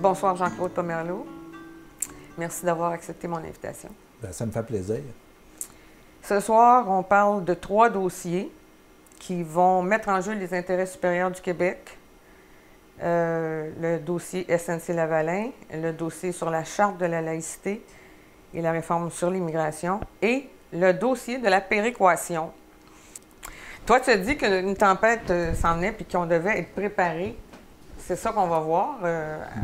Bonsoir Jean-Claude Pomerleau. Merci d'avoir accepté mon invitation. Bien, ça me fait plaisir. Ce soir, on parle de 3 dossiers qui vont mettre en jeu les intérêts supérieurs du Québec. Le dossier SNC-Lavalin, le dossier sur la Charte de la laïcité et la réforme sur l'immigration et le dossier de la péréquation. Toi, tu as dit qu'une tempête s'en venait et qu'on devait être préparé. C'est ça qu'on va voir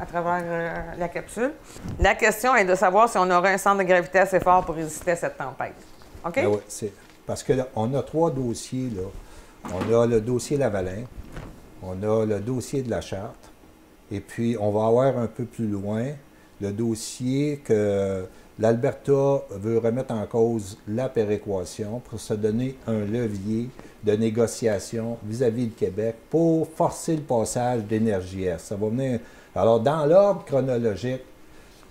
à travers la capsule. La question est de savoir si on aura un centre de gravité assez fort pour résister à cette tempête. OK? Ben oui, parce qu'on a 3 dossiers, là. On a le dossier Lavalin, on a le dossier de la Charte, et puis on va avoir un peu plus loin le dossier que l'Alberta veut remettre en cause la péréquation pour se donner un levier de négociation vis-à-vis du Québec pour forcer le passage d'Énergie-Est. Ça va venir. Alors, dans l'ordre chronologique,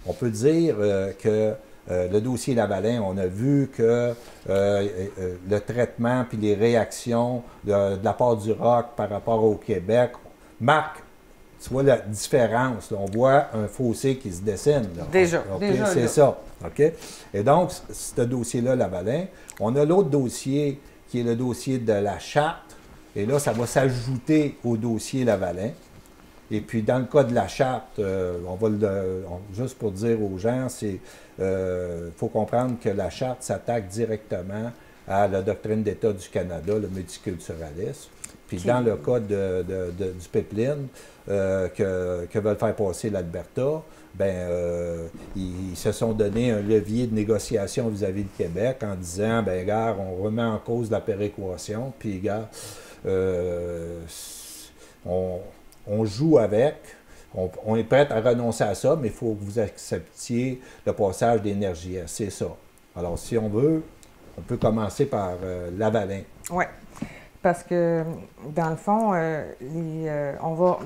on peut dire que le dossier Lavalin, on a vu que le traitement puis les réactions de la part du ROC par rapport au Québec marquent, tu vois la différence. Là. On voit un fossé qui se dessine. Là. Déjà. C'est ça. OK? Et donc, ce dossier-là, Lavalin, on a l'autre dossier qui est le dossier de la Charte. Et là, ça va s'ajouter au dossier Lavalin. Et puis, dans le cas de la Charte, juste pour dire aux gens, il faut comprendre que la Charte s'attaque directement à la doctrine d'État du Canada, le multiculturalisme. Puis, dans le cas du pipeline que veulent faire passer l'Alberta, ils se sont donné un levier de négociation vis-à-vis du Québec en disant, bien, gars, on remet en cause la péréquation, puis, gars, on joue avec, on est prêt à renoncer à ça, mais il faut que vous acceptiez le passage d'énergie. C'est ça. Alors, si on veut, on peut commencer par Lavalin. Oui, parce que, dans le fond, on va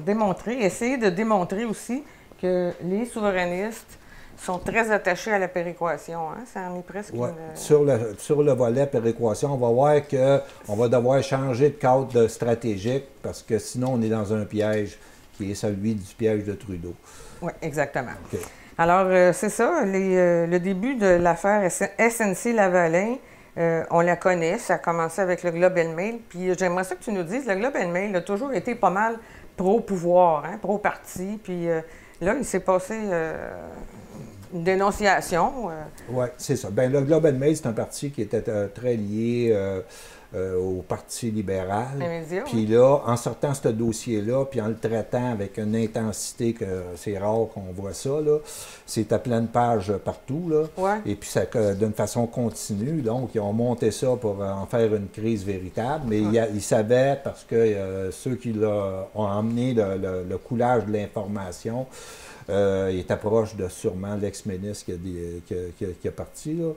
essayer de démontrer aussi que les souverainistes sont très attachés à la péréquation. Hein? Ça en est presque Sur le volet péréquation, on va voir qu'on va devoir changer de cadre stratégique parce que sinon, on est dans un piège qui est celui du piège de Trudeau. Oui, exactement. Okay. Alors, c'est ça, le début de l'affaire SNC-Lavalin, on la connaît, ça a commencé avec le Globe and Mail, puis j'aimerais ça que tu nous dises, le Globe and Mail a toujours été pas mal pro-pouvoir, hein, pro-parti, puis là, il s'est passé une dénonciation. Oui, c'est ça. Bien, le Globe and Mail, c'est un parti qui était très lié au Parti libéral. Puis là, en sortant ce dossier-là, puis en le traitant avec une intensité que c'est rare qu'on voit ça, là, c'est à pleine page partout, là. Ouais. Et puis ça d'une façon continue. Donc, ils ont monté ça pour en faire une crise véritable. Mais ils savaient, parce que ceux qui ont emmené le coulage de l'information, il est proche de sûrement l'ex-ministre qui est parti, là,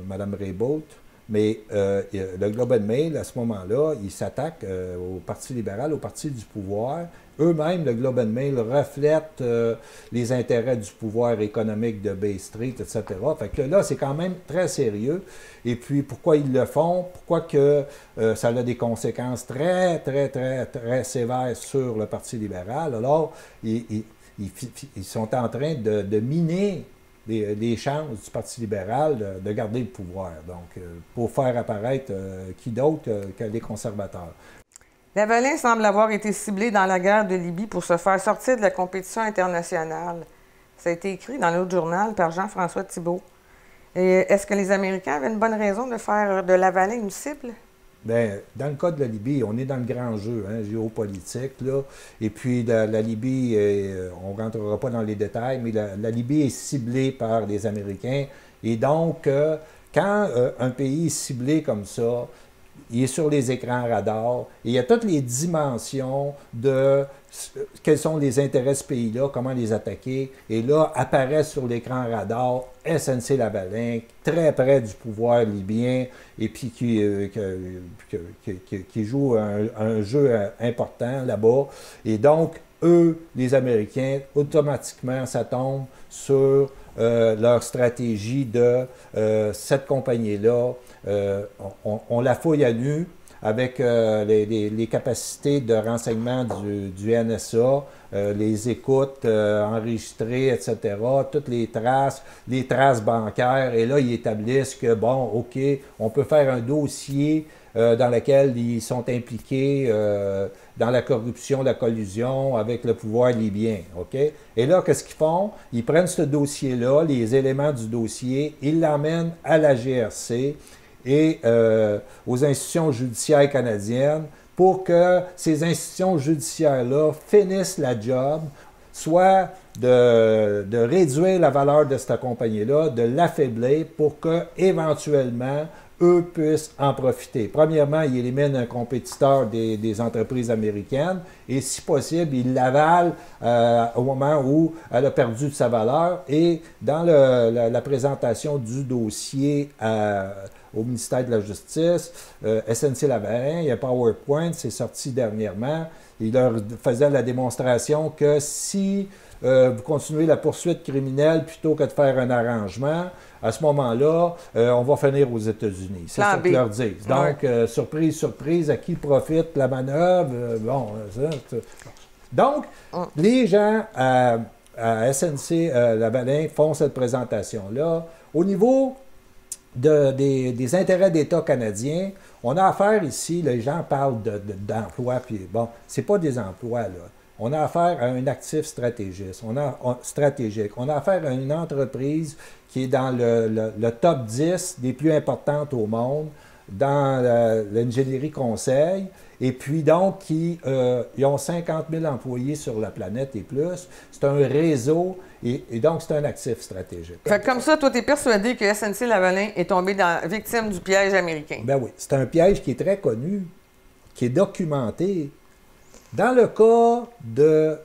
Mme Raybould. Mais le Globe and Mail, à ce moment-là, il s'attaque au Parti libéral, au Parti du pouvoir. Eux-mêmes, le Globe and Mail reflète les intérêts du pouvoir économique de Bay Street, etc. Fait que là, c'est quand même très sérieux. Et puis, pourquoi ils le font? Pourquoi que ça a des conséquences très, très, très, très sévères sur le Parti libéral? Alors, ils sont en train de miner les chances du Parti libéral de garder le pouvoir. Donc, pour faire apparaître qui d'autre que les conservateurs. Lavalin semble avoir été ciblé dans la guerre de Libye pour se faire sortir de la compétition internationale. Ça a été écrit dans l'autre journal par Jean-François Thibault. Est-ce que les Américains avaient une bonne raison de faire de Lavalin une cible? Bien, dans le cas de la Libye, on est dans le grand jeu géopolitique, là. Et puis, la Libye, on ne rentrera pas dans les détails, mais la Libye est ciblée par les Américains. Et donc, quand un pays est ciblé comme ça, il est sur les écrans radars, et il y a toutes les dimensions de quels sont les intérêts de ce pays-là, comment les attaquer. Et là, apparaît sur l'écran radar SNC-Lavalin, très près du pouvoir libyen, et puis qui joue un jeu important là-bas. Et donc, eux, les Américains, automatiquement, ça tombe sur leur stratégie de cette compagnie-là. On la fouille à nu. avec les capacités de renseignement du NSA, les écoutes enregistrées, etc., toutes les traces bancaires. Et là, ils établissent que, bon, OK, on peut faire un dossier dans lequel ils sont impliqués dans la corruption, la collusion avec le pouvoir libyen. OK? Et là, qu'est-ce qu'ils font? Ils prennent ce dossier-là, les éléments du dossier, ils l'emmènent à la GRC et aux institutions judiciaires canadiennes pour que ces institutions judiciaires-là finissent la job, soit de réduire la valeur de cette compagnie-là, de l'affaiblir pour que, éventuellement, eux puissent en profiter. Premièrement, ils éliminent un compétiteur des entreprises américaines et, si possible, ils l'avalent au moment où elle a perdu de sa valeur. Et dans la présentation du dossier au ministère de la Justice, SNC-Lavalin, il y a PowerPoint, c'est sorti dernièrement. Il leur faisait la démonstration que si vous continuez la poursuite criminelle plutôt que de faire un arrangement, à ce moment-là, on va finir aux États-Unis. C'est ça qu'ils leur disent. Donc, surprise, surprise, à qui profite la manœuvre? Donc, les gens à SNC-Lavalin font cette présentation-là. Au niveau des intérêts d'État canadiens, on a affaire ici, les gens parlent d'emplois, puis bon, c'est pas des emplois, là. On a affaire à un actif stratégique. On a affaire à une entreprise qui est dans le top 10 des plus importantes au monde, dans l'ingénierie conseil, et puis donc, ils ont 50 000 employés sur la planète et plus. C'est un réseau, et donc c'est un actif stratégique. Fait comme ça, toi, tu es persuadé que SNC-Lavalin est tombé victime du piège américain? Ben oui, c'est un piège qui est très connu, qui est documenté. Dans le cas de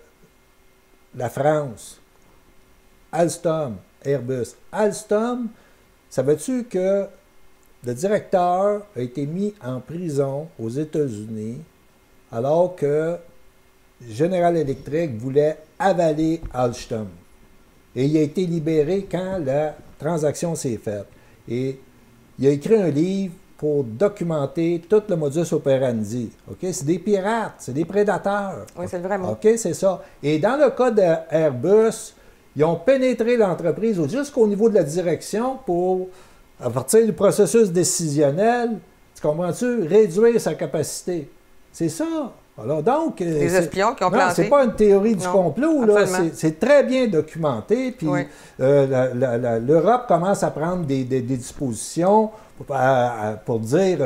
la France, Alstom, Airbus. Alstom, savais-tu que le directeur a été mis en prison aux États-Unis alors que General Electric voulait avaler Alstom. Et il a été libéré quand la transaction s'est faite. Et il a écrit un livre pour documenter tout le modus operandi. OK? C'est des pirates, c'est des prédateurs. Oui, c'est vraiment. OK, c'est ça. Et dans le cas d'Airbus, ils ont pénétré l'entreprise jusqu'au niveau de la direction pour, à partir du processus décisionnel, tu comprends-tu, réduire sa capacité. C'est ça. Alors donc, les espions qui ont planté. Non, c'est pas une théorie du complot, là. C'est très bien documenté. Puis l'Europe commence à prendre des dispositions pour dire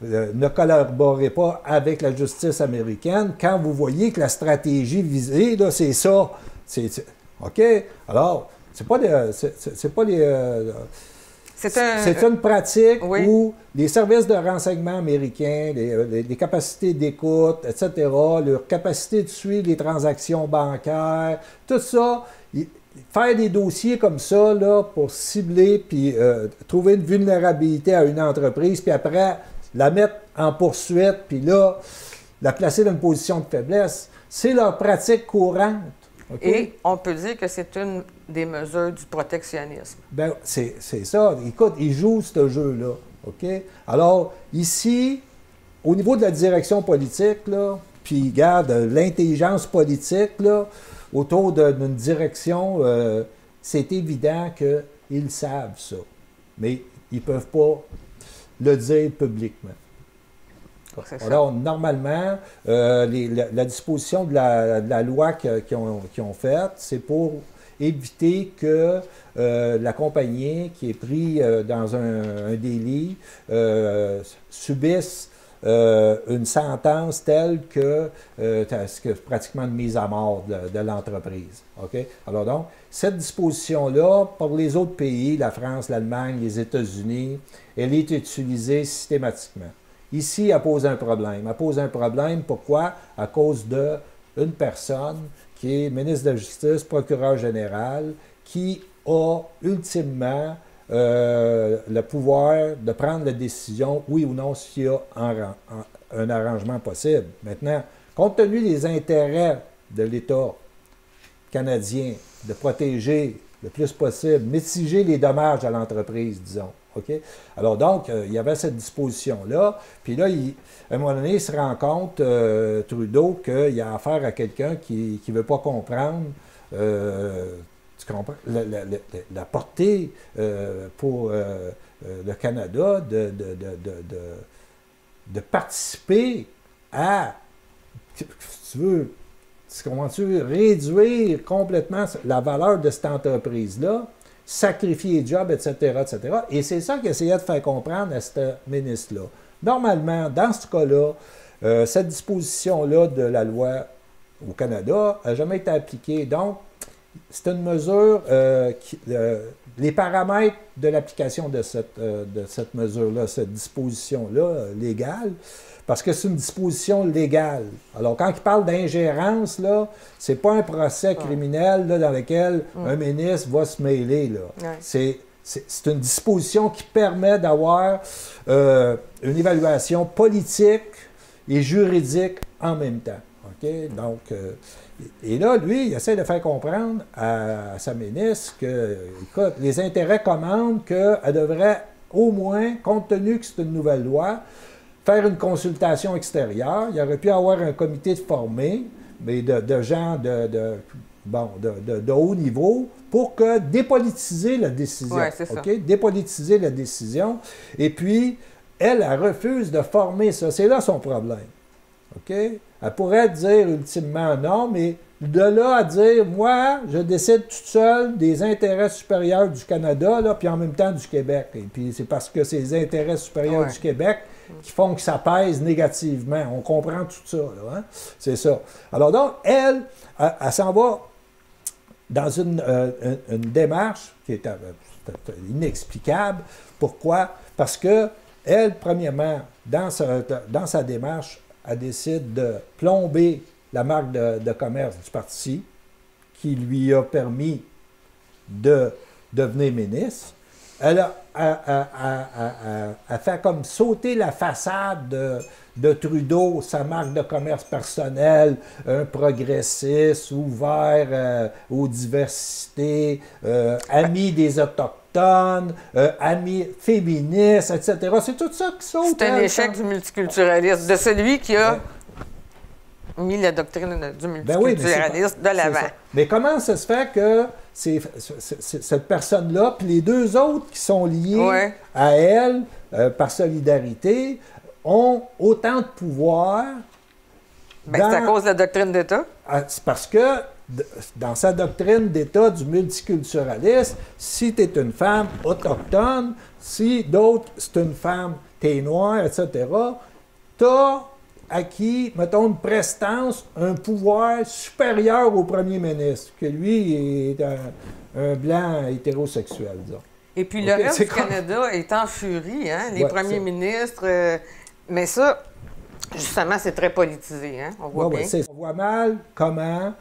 ne collaborez pas avec la justice américaine quand vous voyez que la stratégie visée, là, c'est ça. OK? Alors, c'est pas c'est une pratique où les services de renseignement américains, les capacités d'écoute, etc., leur capacité de suivre les transactions bancaires, tout ça, faire des dossiers comme ça là, pour cibler puis trouver une vulnérabilité à une entreprise, puis après la mettre en poursuite, puis là, la placer dans une position de faiblesse, c'est leur pratique courante. Okay? Et on peut dire que c'est une des mesures du protectionnisme. Bien, c'est ça. Écoute, ils jouent ce jeu-là. OK? Alors, ici, au niveau de la direction politique, là, puis, regarde, l'intelligence politique, là, autour d'une direction, c'est évident qu'ils savent ça. Mais ils ne peuvent pas le dire publiquement. Alors, normalement, la disposition de la loi qu'ils ont faite, c'est pour éviter que la compagnie qui est prise dans un délit subisse une sentence telle que pratiquement une mise à mort de l'entreprise. Okay? Alors donc, cette disposition-là, pour les autres pays, la France, l'Allemagne, les États-Unis, elle est utilisée systématiquement. Ici, elle pose un problème. Elle pose un problème, pourquoi? À cause d'une personne qui est ministre de la Justice, procureur général, qui a ultimement le pouvoir de prendre la décision, oui ou non, s'il y a un arrangement possible. Maintenant, compte tenu des intérêts de l'État canadien de protéger le plus possible, mitiger les dommages à l'entreprise, disons. OK? Alors donc, il y avait cette disposition-là. Puis là, à un moment donné, il se rend compte, Trudeau, qu'il y a affaire à quelqu'un qui ne veut pas comprendre, tu comprends, la portée pour le Canada de participer à, si tu veux, comment tu veux, réduire complètement la valeur de cette entreprise-là, sacrifier les jobs, etc., etc. Et c'est ça qu'il essayait de faire comprendre à ce ministre-là. Normalement, dans ce cas-là, cette disposition-là de la loi au Canada n'a jamais été appliquée. Donc, c'est une mesure les paramètres de l'application de cette mesure-là, cette disposition-là légale, parce que c'est une disposition légale. Alors, quand il parle d'ingérence, là, c'est pas un procès criminel là, dans lequel un ministre va se mêler. Là. C'est une disposition qui permet d'avoir une évaluation politique et juridique en même temps. Okay? Donc, et là, lui, il essaie de faire comprendre à sa ministre que, écoute, les intérêts commandent qu'elle devrait au moins, compte tenu que c'est une nouvelle loi, faire une consultation extérieure. Il aurait pu avoir un comité de formés, mais de gens de haut niveau, pour que dépolitiser la décision. Ouais, c'est ça. Okay? Dépolitiser la décision. Et puis, elle refuse de former ça. C'est là son problème. OK? Elle pourrait dire ultimement non, mais de là à dire, moi, je décide toute seule des intérêts supérieurs du Canada, là, puis en même temps du Québec. Et puis c'est parce que c'est les intérêts supérieurs du Québec qui font que ça pèse négativement. On comprend tout ça, là, hein? C'est ça. Alors donc, elle s'en va dans une démarche qui est inexplicable. Pourquoi? Parce que elle, premièrement, dans sa démarche, elle décide de plomber la marque de commerce du parti qui lui a permis de devenir ministre. Elle a fait comme sauter la façade de Trudeau, sa marque de commerce personnelle, un progressiste, ouvert aux diversités, ami des Autochtones, ami féministe, etc. C'est tout ça qui saute. C'est un échec du multiculturalisme, de celui qui a mis la doctrine du multiculturalisme de l'avant. Mais comment ça se fait que cette personne-là, puis les deux autres qui sont liés à elle par solidarité, ont autant de pouvoir? C'est à cause de la doctrine d'État? C'est parce que dans sa doctrine d'État du multiculturalisme, si tu es une femme autochtone, si d'autres, c'est une femme, t'es noire, etc., tu as acquis, mettons, une prestance, un pouvoir supérieur au premier ministre, que lui est un blanc hétérosexuel, disons. Et puis le reste du Canada est en furie, hein? Les premiers ministres. Mais ça, justement, c'est très politisé, hein? On voit bien. On voit mal comment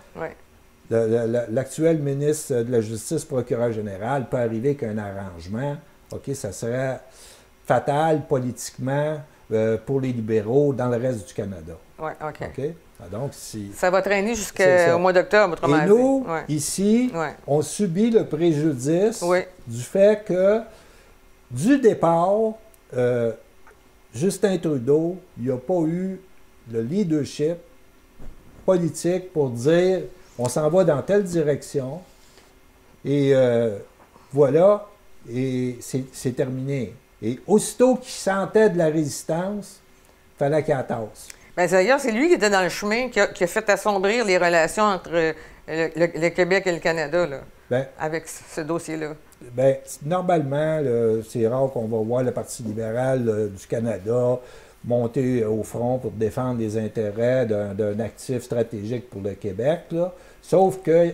l'actuel ministre de la Justice, procureur général, peut arriver avec un arrangement. OK, ça serait fatal politiquement pour les libéraux dans le reste du Canada. Oui, OK. OK? Donc, ça va traîner jusqu'au mois d'octobre, autrement dit. Et nous, ici, on subit le préjudice du fait que, du départ, Justin Trudeau, il n'a pas eu le leadership politique pour dire on s'en va dans telle direction et voilà, et c'est terminé. Et aussitôt qu'il sentait de la résistance, il fallait qu'il tasse. Bien, d'ailleurs, c'est lui qui était dans le chemin qui a fait assombrir les relations entre le Québec et le Canada, là, avec ce dossier-là. Bien, normalement, c'est rare qu'on va voir le Parti libéral du Canada monter au front pour défendre les intérêts d'un actif stratégique pour le Québec, là. Sauf que,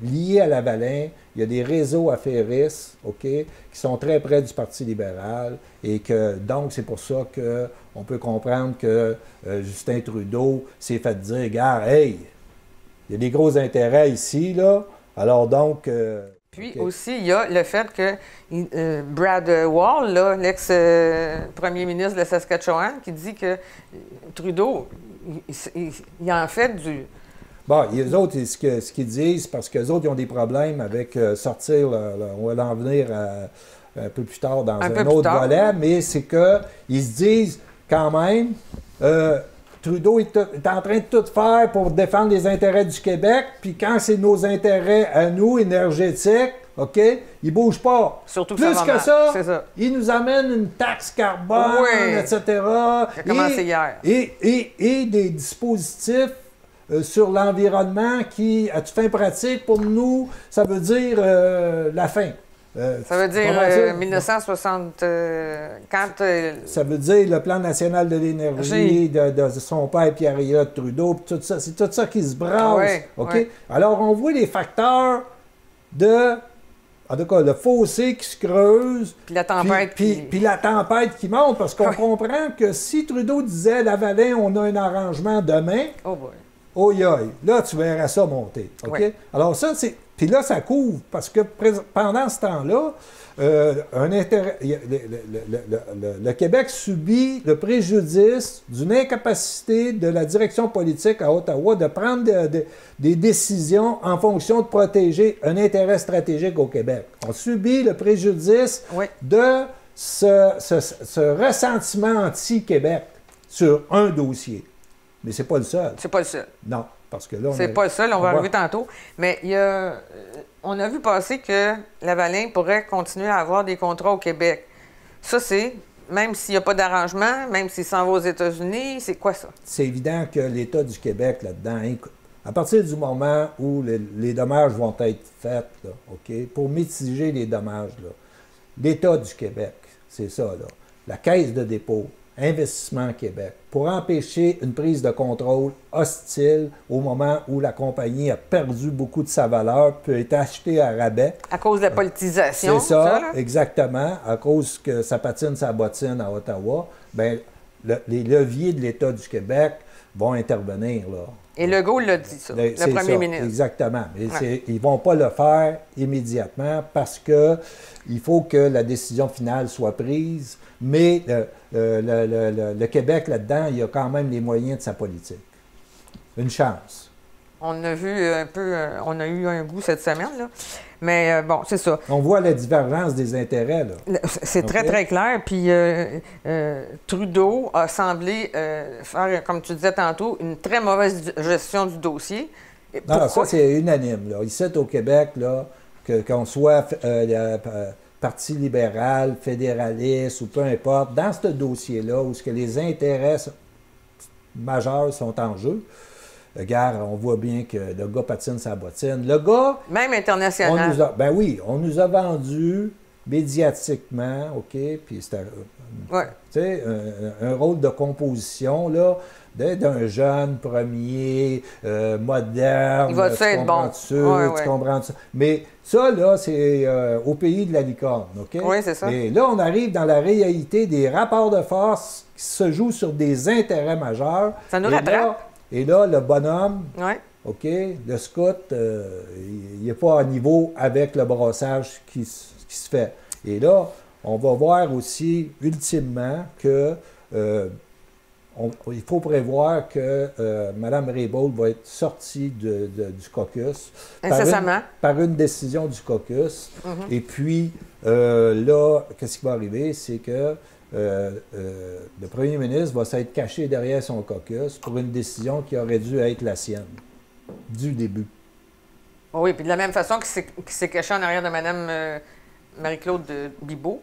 lié à Lavalin, il y a des réseaux affairistes, OK, qui sont très près du Parti libéral et que, donc, c'est pour ça qu'on peut comprendre que Justin Trudeau s'est fait dire, regarde, hey, il y a des gros intérêts ici, là, alors donc... Puis aussi, il y a le fait que Brad Wall, l'ex-premier ministre de la Saskatchewan, qui dit que Trudeau, il en fait Bon, les autres, ce qu'ils disent, parce qu'eux autres, ils ont des problèmes avec sortir, on va en venir un peu plus tard dans un autre volet, mais c'est qu'ils se disent quand même, Trudeau est en train de tout faire pour défendre les intérêts du Québec, puis quand c'est nos intérêts à nous, énergétiques, OK, il ne bouge pas. Surtout plus que ça, ça, il nous amène une taxe carbone, etc. Ça a commencé hier. Et des dispositifs sur l'environnement qui, à toute fin pratique, pour nous, ça veut dire la fin. Ça veut dire 1960, ça veut dire le plan national de l'énergie de son père Pierre-Éliott Trudeau, puis tout ça. C'est tout ça qui se brasse. OK? Alors, on voit les facteurs en tout cas, le fossé qui se creuse. Puis la tempête. Puis la tempête qui monte, parce qu'on comprend que si Trudeau disait Lavalin, on a un arrangement demain. Oh boy. Oh yoï, là, tu verras ça monter. OK? Ouais. Alors, ça, c'est. Puis là, ça couvre, parce que pendant ce temps-là, le Québec subit le préjudice d'une incapacité de la direction politique à Ottawa de prendre des décisions en fonction de protéger un intérêt stratégique au Québec. On subit le préjudice de ce ressentiment anti-Québec sur un dossier. Mais c'est pas le seul. C'est pas le seul. Non. Parce que là, c'est pas le seul, on va arriver tantôt. Mais on a vu passer que Lavalin pourrait continuer à avoir des contrats au Québec. Ça, c'est, même s'il n'y a pas d'arrangement, même s'il s'en va aux États-Unis, c'est quoi ça? C'est évident que l'État du Québec, là-dedans, à partir du moment où les dommages vont être faits, là, OK, pour mitiger les dommages, l'État du Québec, c'est ça, là, la Caisse de dépôt, Investissement Québec, pour empêcher une prise de contrôle hostile au moment où la compagnie a perdu beaucoup de sa valeur, peut être achetée à rabais. À cause de la politisation. C'est ça, exactement. À cause que ça patine sa bottine à Ottawa, bien, les leviers de l'État du Québec vont intervenir, là. Et Legault l'a dit, ça, le premier ministre. Exactement. Mais ils ne vont pas le faire immédiatement parce qu'il faut que la décision finale soit prise. Mais le Québec, là-dedans, il a quand même les moyens de sa politique. Une chance. On a vu un peu, on a eu un goût cette semaine, là. Mais bon, c'est ça. On voit la divergence des intérêts, là. C'est très, très clair. Puis Trudeau a semblé faire, comme tu disais tantôt, une très mauvaise gestion du dossier. Non, ça, c'est unanime, là. Ici, au Québec, là, qu'on soit Parti libéral, fédéraliste ou peu importe, dans ce dossier-là, où les intérêts majeurs sont en jeu, regarde, on voit bien que le gars patine sa bottine. Le gars... Même international. Ben oui, on nous a vendu médiatiquement, OK, puis c'était un rôle de composition, là, d'un jeune premier, moderne. Il va être bon. Tu comprends ça? Mais ça, là, c'est au pays de la licorne, OK? Oui, c'est ça. Mais là, on arrive dans la réalité des rapports de force qui se jouent sur des intérêts majeurs. Ça nous rattrape. Et là, le bonhomme, ouais. OK, le scout, il n'est pas à niveau avec le brassage qui se fait. Et là, on va voir aussi, ultimement, que il faut prévoir que Mme Raybould va être sortie du caucus par une décision du caucus. Mm-hmm. Et puis, là, qu'est-ce qui va arriver? C'est que le premier ministre va s'être caché derrière son caucus pour une décision qui aurait dû être la sienne, du début. Oui, puis de la même façon qu'il s'est caché en arrière de Mme Marie-Claude Bibeau.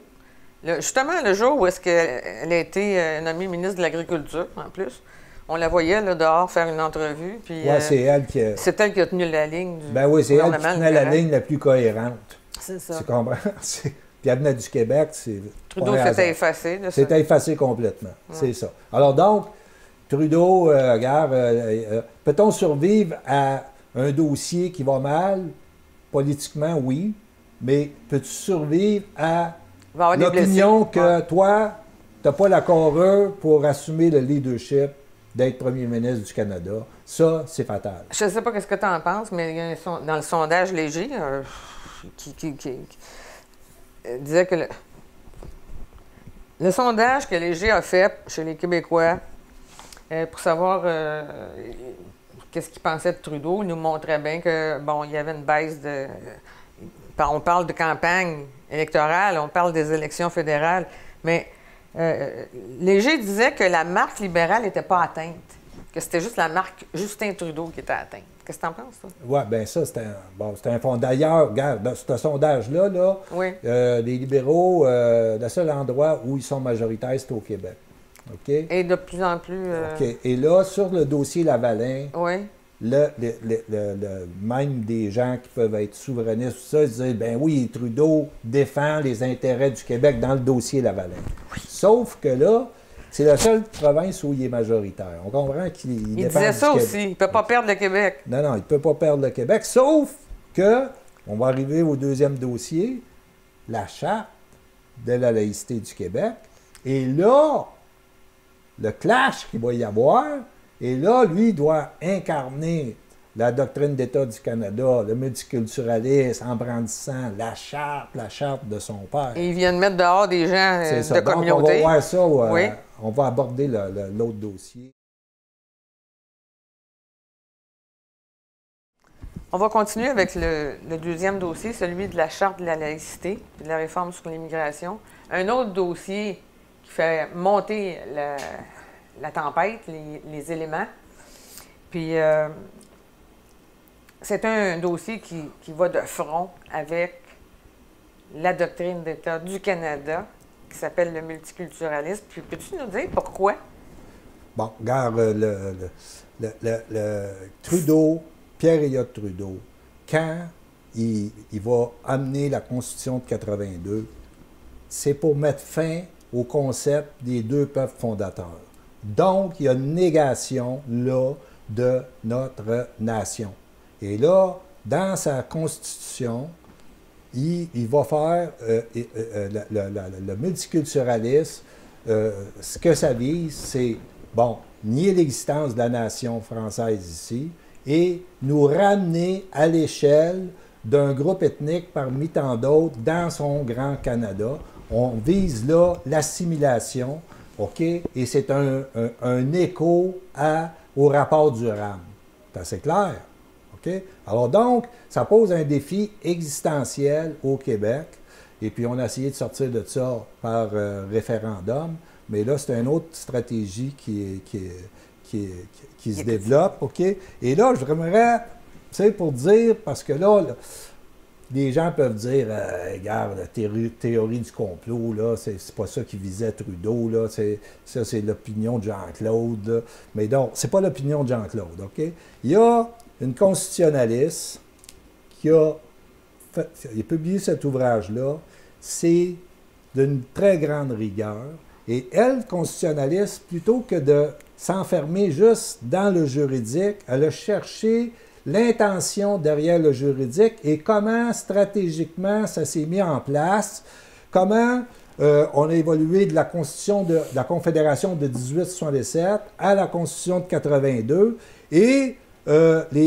Justement, le jour où est-ce qu'elle a été nommée ministre de l'Agriculture, en plus, on la voyait là, dehors faire une entrevue. Puis, c'est elle qui a... C'est elle qui a tenu la ligne du Ben oui, c'est elle qui tenait la ligne la plus cohérente. C'est ça. Tu comprends? Puis elle venait du Québec, c'est... Trudeau s'était effacé. C'était effacé complètement, c'est ça. Alors donc, Trudeau, regarde, peut-on survivre à un dossier qui va mal? Politiquement, oui. Mais peux-tu survivre à l'opinion que toi, tu n'as pas l'accord pour assumer le leadership d'être premier ministre du Canada? Ça, c'est fatal. Je ne sais pas ce que tu en penses, mais il y a dans le sondage léger qui disait que le sondage que Léger a fait chez les Québécois pour savoir qu'est-ce qu'il pensait de Trudeau. Il nous montrait bien que, bon, il y avait une baisse de... On parle de campagne électorale, on parle des élections fédérales, mais Léger disait que la marque libérale n'était pas atteinte, que c'était juste la marque Justin Trudeau qui était atteinte. Qu'est-ce que tu en penses, toi? Oui, bien ça, c'était un fond. D'ailleurs, regarde, dans ce sondage-là, Oui. Les libéraux, le seul endroit où ils sont majoritaires, c'est au Québec. OK? Et de plus en plus... OK. Et là, sur le dossier Lavalin, Oui. Même des gens qui peuvent être souverainistes, tout ça, ils disent, ben oui, Trudeau défend les intérêts du Québec dans le dossier Lavalin. Oui. Sauf que là, c'est la seule province où il est majoritaire. On comprend qu'il défend disait ça Québec. aussi. Il ne peut pas perdre le Québec. Non, non, il ne peut pas perdre le Québec. Sauf que, on va arriver au deuxième dossier, la charte de la laïcité du Québec. Et là, le clash qu'il va y avoir, et là, lui, doit incarner la doctrine d'État du Canada, le multiculturalisme, en brandissant la charte de son père. Et ils viennent mettre dehors des gens de communauté. Donc, on va voir ça, oui. On va aborder l'autre dossier. On va continuer avec le deuxième dossier, celui de la charte de la laïcité, de la réforme sur l'immigration. Un autre dossier qui fait monter la tempête, les éléments. Puis, c'est un dossier qui va de front avec la doctrine d'État du Canada, qui s'appelle le multiculturalisme. Puis, peux-tu nous dire pourquoi? Bon, regarde, Trudeau, Pierre-Éliott Trudeau, quand il va amener la Constitution de 82, c'est pour mettre fin au concept des deux peuples fondateurs. Donc, il y a une négation, là, de notre nation. Et là, dans sa Constitution, il va faire le multiculturalisme. Ce que ça vise, c'est, bon, nier l'existence de la nation française ici et nous ramener à l'échelle d'un groupe ethnique parmi tant d'autres dans son grand Canada. On vise là l'assimilation, OK? Et c'est un écho au rapport du RAM. C'est assez clair, OK? Alors donc, ça pose un défi existentiel au Québec. Et puis, on a essayé de sortir de ça par référendum. Mais là, c'est une autre stratégie qui se développe, OK? Et là, je voudrais, tu sais, pour dire, parce que là, les gens peuvent dire, regarde, la théorie du complot, là, c'est pas ça qui visait Trudeau, là, ça, c'est l'opinion de Jean-Claude, là. Mais donc, c'est pas l'opinion de Jean-Claude, OK? Il y a une constitutionnaliste qui a publié cet ouvrage-là, c'est d'une très grande rigueur, et elle, constitutionnaliste, plutôt que de s'enfermer juste dans le juridique, elle a cherché l'intention derrière le juridique et comment stratégiquement ça s'est mis en place, comment on a évolué de la Constitution de la Confédération de 1867 à la Constitution de 82 et les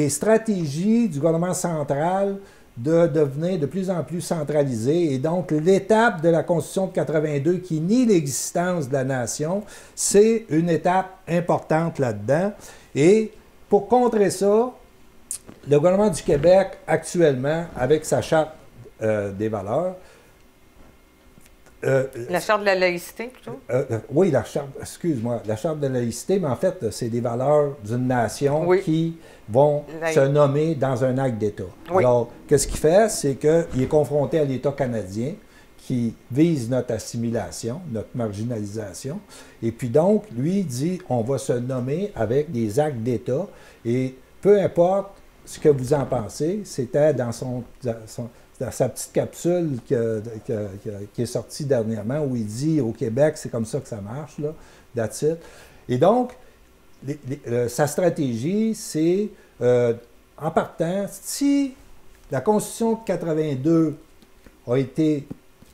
stratégies du gouvernement central de devenir de plus en plus centralisé. Et donc, l'étape de la Constitution de 82 qui nie l'existence de la nation, c'est une étape importante là-dedans. Et pour contrer ça, le gouvernement du Québec, actuellement, avec sa charte des valeurs... la charte de la laïcité, plutôt? Oui, la charte de la laïcité, mais en fait, c'est des valeurs d'une nation qui vont se nommer dans un acte d'État. Oui. Alors, qu'est-ce qu'il fait? C'est qu'il est confronté à l'État canadien qui vise notre assimilation, notre marginalisation. Et puis donc, lui dit, on va se nommer avec des actes d'État. Et peu importe ce que vous en pensez, c'était dans sa petite capsule qui est sortie dernièrement, où il dit, au Québec, c'est comme ça que ça marche, là, that's it. Et donc, sa stratégie, c'est, en partant, si la Constitution de 82 a été,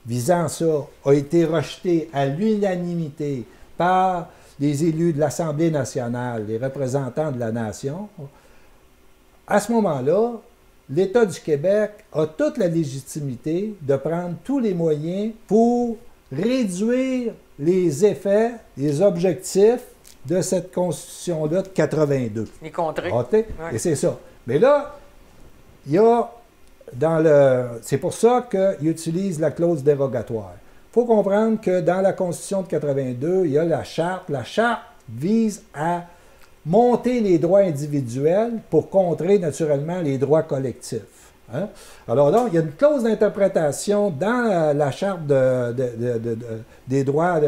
visant ça, a été rejetée à l'unanimité par les élus de l'Assemblée nationale, les représentants de la nation, à ce moment-là, l'État du Québec a toute la légitimité de prendre tous les moyens pour réduire les effets, les objectifs de cette Constitution-là de 82. Les contrées. OK? Ouais. Et c'est ça. Mais là, il y a dans le... C'est pour ça qu'il utilise la clause dérogatoire. Il faut comprendre que dans la Constitution de 82, il y a la Charte. La Charte vise à monter les droits individuels pour contrer naturellement les droits collectifs. Hein? Alors là, il y a une clause d'interprétation dans la Charte des droits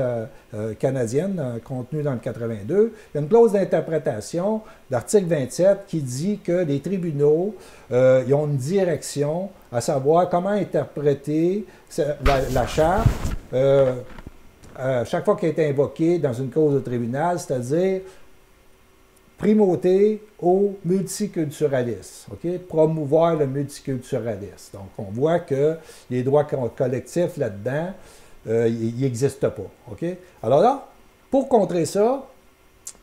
canadiennes contenue dans le 82. Il y a une clause d'interprétation, l'article 27, qui dit que les tribunaux ils ont une direction, à savoir comment interpréter la Charte chaque fois qu'elle est invoquée dans une cause de tribunal, c'est-à-dire primauté au multiculturalisme, OK? Promouvoir le multiculturalisme. Donc, on voit que les droits collectifs là-dedans, ils n'existent pas, OK? Alors là, pour contrer ça,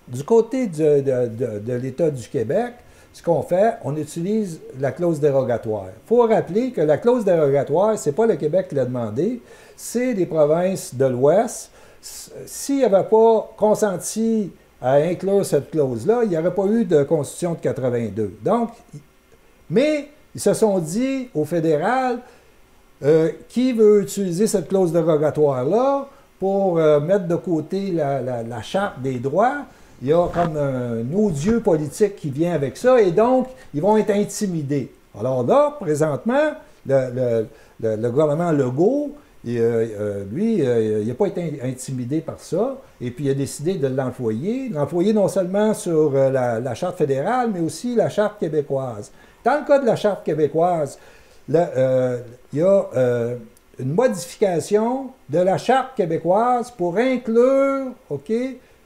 du côté de l'État du Québec, ce qu'on fait, on utilise la clause dérogatoire. Il faut rappeler que la clause dérogatoire, ce n'est pas le Québec qui l'a demandé, c'est les provinces de l'Ouest. S'il n'y avait pas consenti à inclure cette clause-là, il n'y aurait pas eu de Constitution de 82. Donc, mais ils se sont dit au fédéral, qui veut utiliser cette clause dérogatoire-là pour mettre de côté la Charte des droits? Il y a comme un odieux politique qui vient avec ça, et donc, ils vont être intimidés. Alors là, présentement, le gouvernement Legault, lui, il n'a pas été intimidé par ça, et puis il a décidé de l'employer. L'employer non seulement sur la Charte fédérale, mais aussi la Charte québécoise. Dans le cas de la Charte québécoise, il y a une modification de la Charte québécoise pour inclure, OK,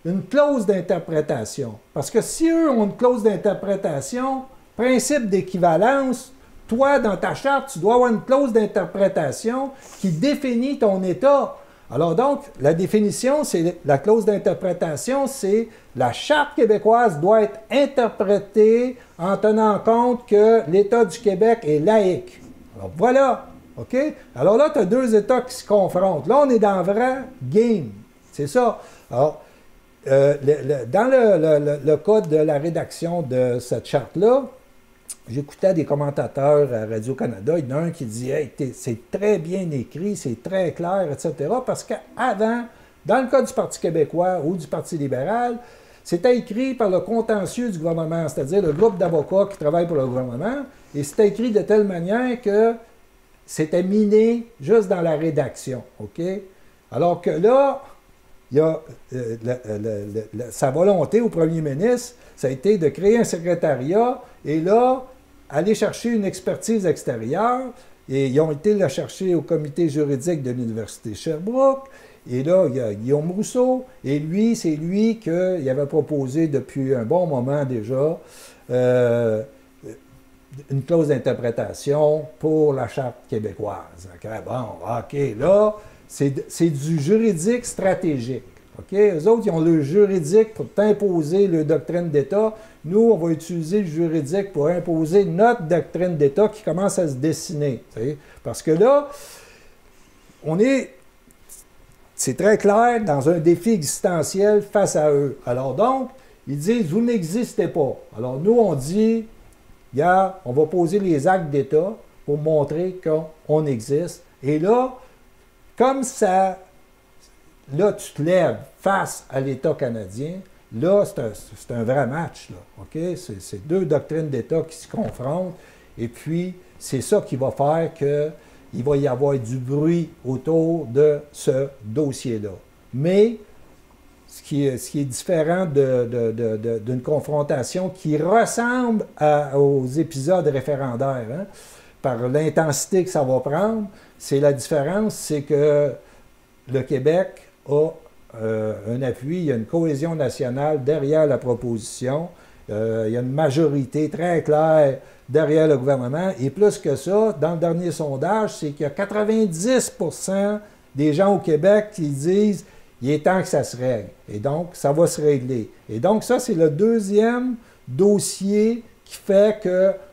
une clause d'interprétation. Parce que si eux ont une clause d'interprétation, principe d'équivalence, toi, dans ta charte, tu dois avoir une clause d'interprétation qui définit ton État. Alors donc, la définition, c'est la clause d'interprétation, c'est la Charte québécoise doit être interprétée en tenant compte que l'État du Québec est laïque. Alors voilà, OK? Alors là, tu as deux États qui se confrontent. Là, on est dans le vrai game. C'est ça. Alors, dans le cas de la rédaction de cette charte-là, j'écoutais des commentateurs à Radio-Canada, il y en a un qui dit hey, « c'est très bien écrit, c'est très clair, etc. » Parce qu'avant, dans le cas du Parti québécois ou du Parti libéral, c'était écrit par le contentieux du gouvernement, c'est-à-dire le groupe d'avocats qui travaille pour le gouvernement, et c'était écrit de telle manière que c'était miné juste dans la rédaction. OK? Alors que là, il y a sa volonté au premier ministre, ça a été de créer un secrétariat et là, aller chercher une expertise extérieure. Et ils ont été la chercher au comité juridique de l'Université Sherbrooke. Et là, il y a Guillaume Rousseau. Et lui, c'est lui qui avait proposé depuis un bon moment déjà une clause d'interprétation pour la Charte québécoise. Bon, OK, là, c'est du juridique stratégique. OK? Eux autres, ils ont le juridique pour t'imposer leur doctrine d'État. Nous, on va utiliser le juridique pour imposer notre doctrine d'État qui commence à se dessiner. T'sais? Parce que là, c'est très clair, dans un défi existentiel face à eux. Alors donc, ils disent, vous n'existez pas. Alors nous, on dit, regarde, on va poser les actes d'État pour montrer qu'on existe. Et là, comme ça, là, tu te lèves face à l'État canadien, là, c'est un vrai match, là, OK? C'est deux doctrines d'État qui se confrontent, et puis, c'est ça qui va faire qu'il va y avoir du bruit autour de ce dossier-là. Mais, ce qui est différent d'une confrontation qui ressemble aux épisodes référendaires, hein, par l'intensité que ça va prendre, la différence, c'est que le Québec a un appui, il y a une cohésion nationale derrière la proposition, il y a une majorité très claire derrière le gouvernement, et plus que ça, dans le dernier sondage, c'est qu'il y a 90% des gens au Québec qui disent « il est temps que ça se règle », et donc ça va se régler. Et donc ça, c'est le deuxième dossier qui fait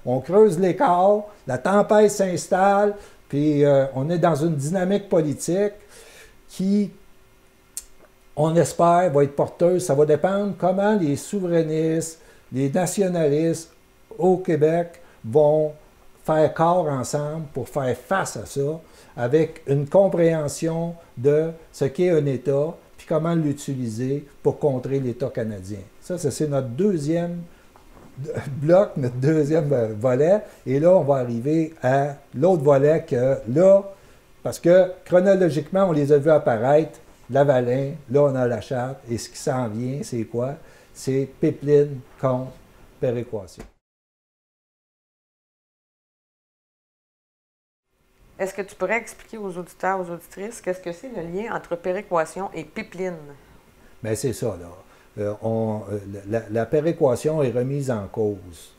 qu'on creuse l'écart, la tempête s'installe, puis on est dans une dynamique politique qui on espère, va être porteuse. Ça va dépendre comment les souverainistes, les nationalistes au Québec vont faire corps ensemble pour faire face à ça, avec une compréhension de ce qu'est un État, puis comment l'utiliser pour contrer l'État canadien. Ça c'est notre deuxième bloc, notre deuxième volet. Et là, on va arriver à l'autre volet que là, parce que chronologiquement, on les a vus apparaître, Lavalin, là, on a la charte, et ce qui s'en vient, c'est quoi? C'est pipeline contre péréquation. Est-ce que tu pourrais expliquer aux auditeurs, aux auditrices, qu'est-ce que c'est le lien entre péréquation et pipeline? Bien, c'est ça, là. La péréquation est remise en cause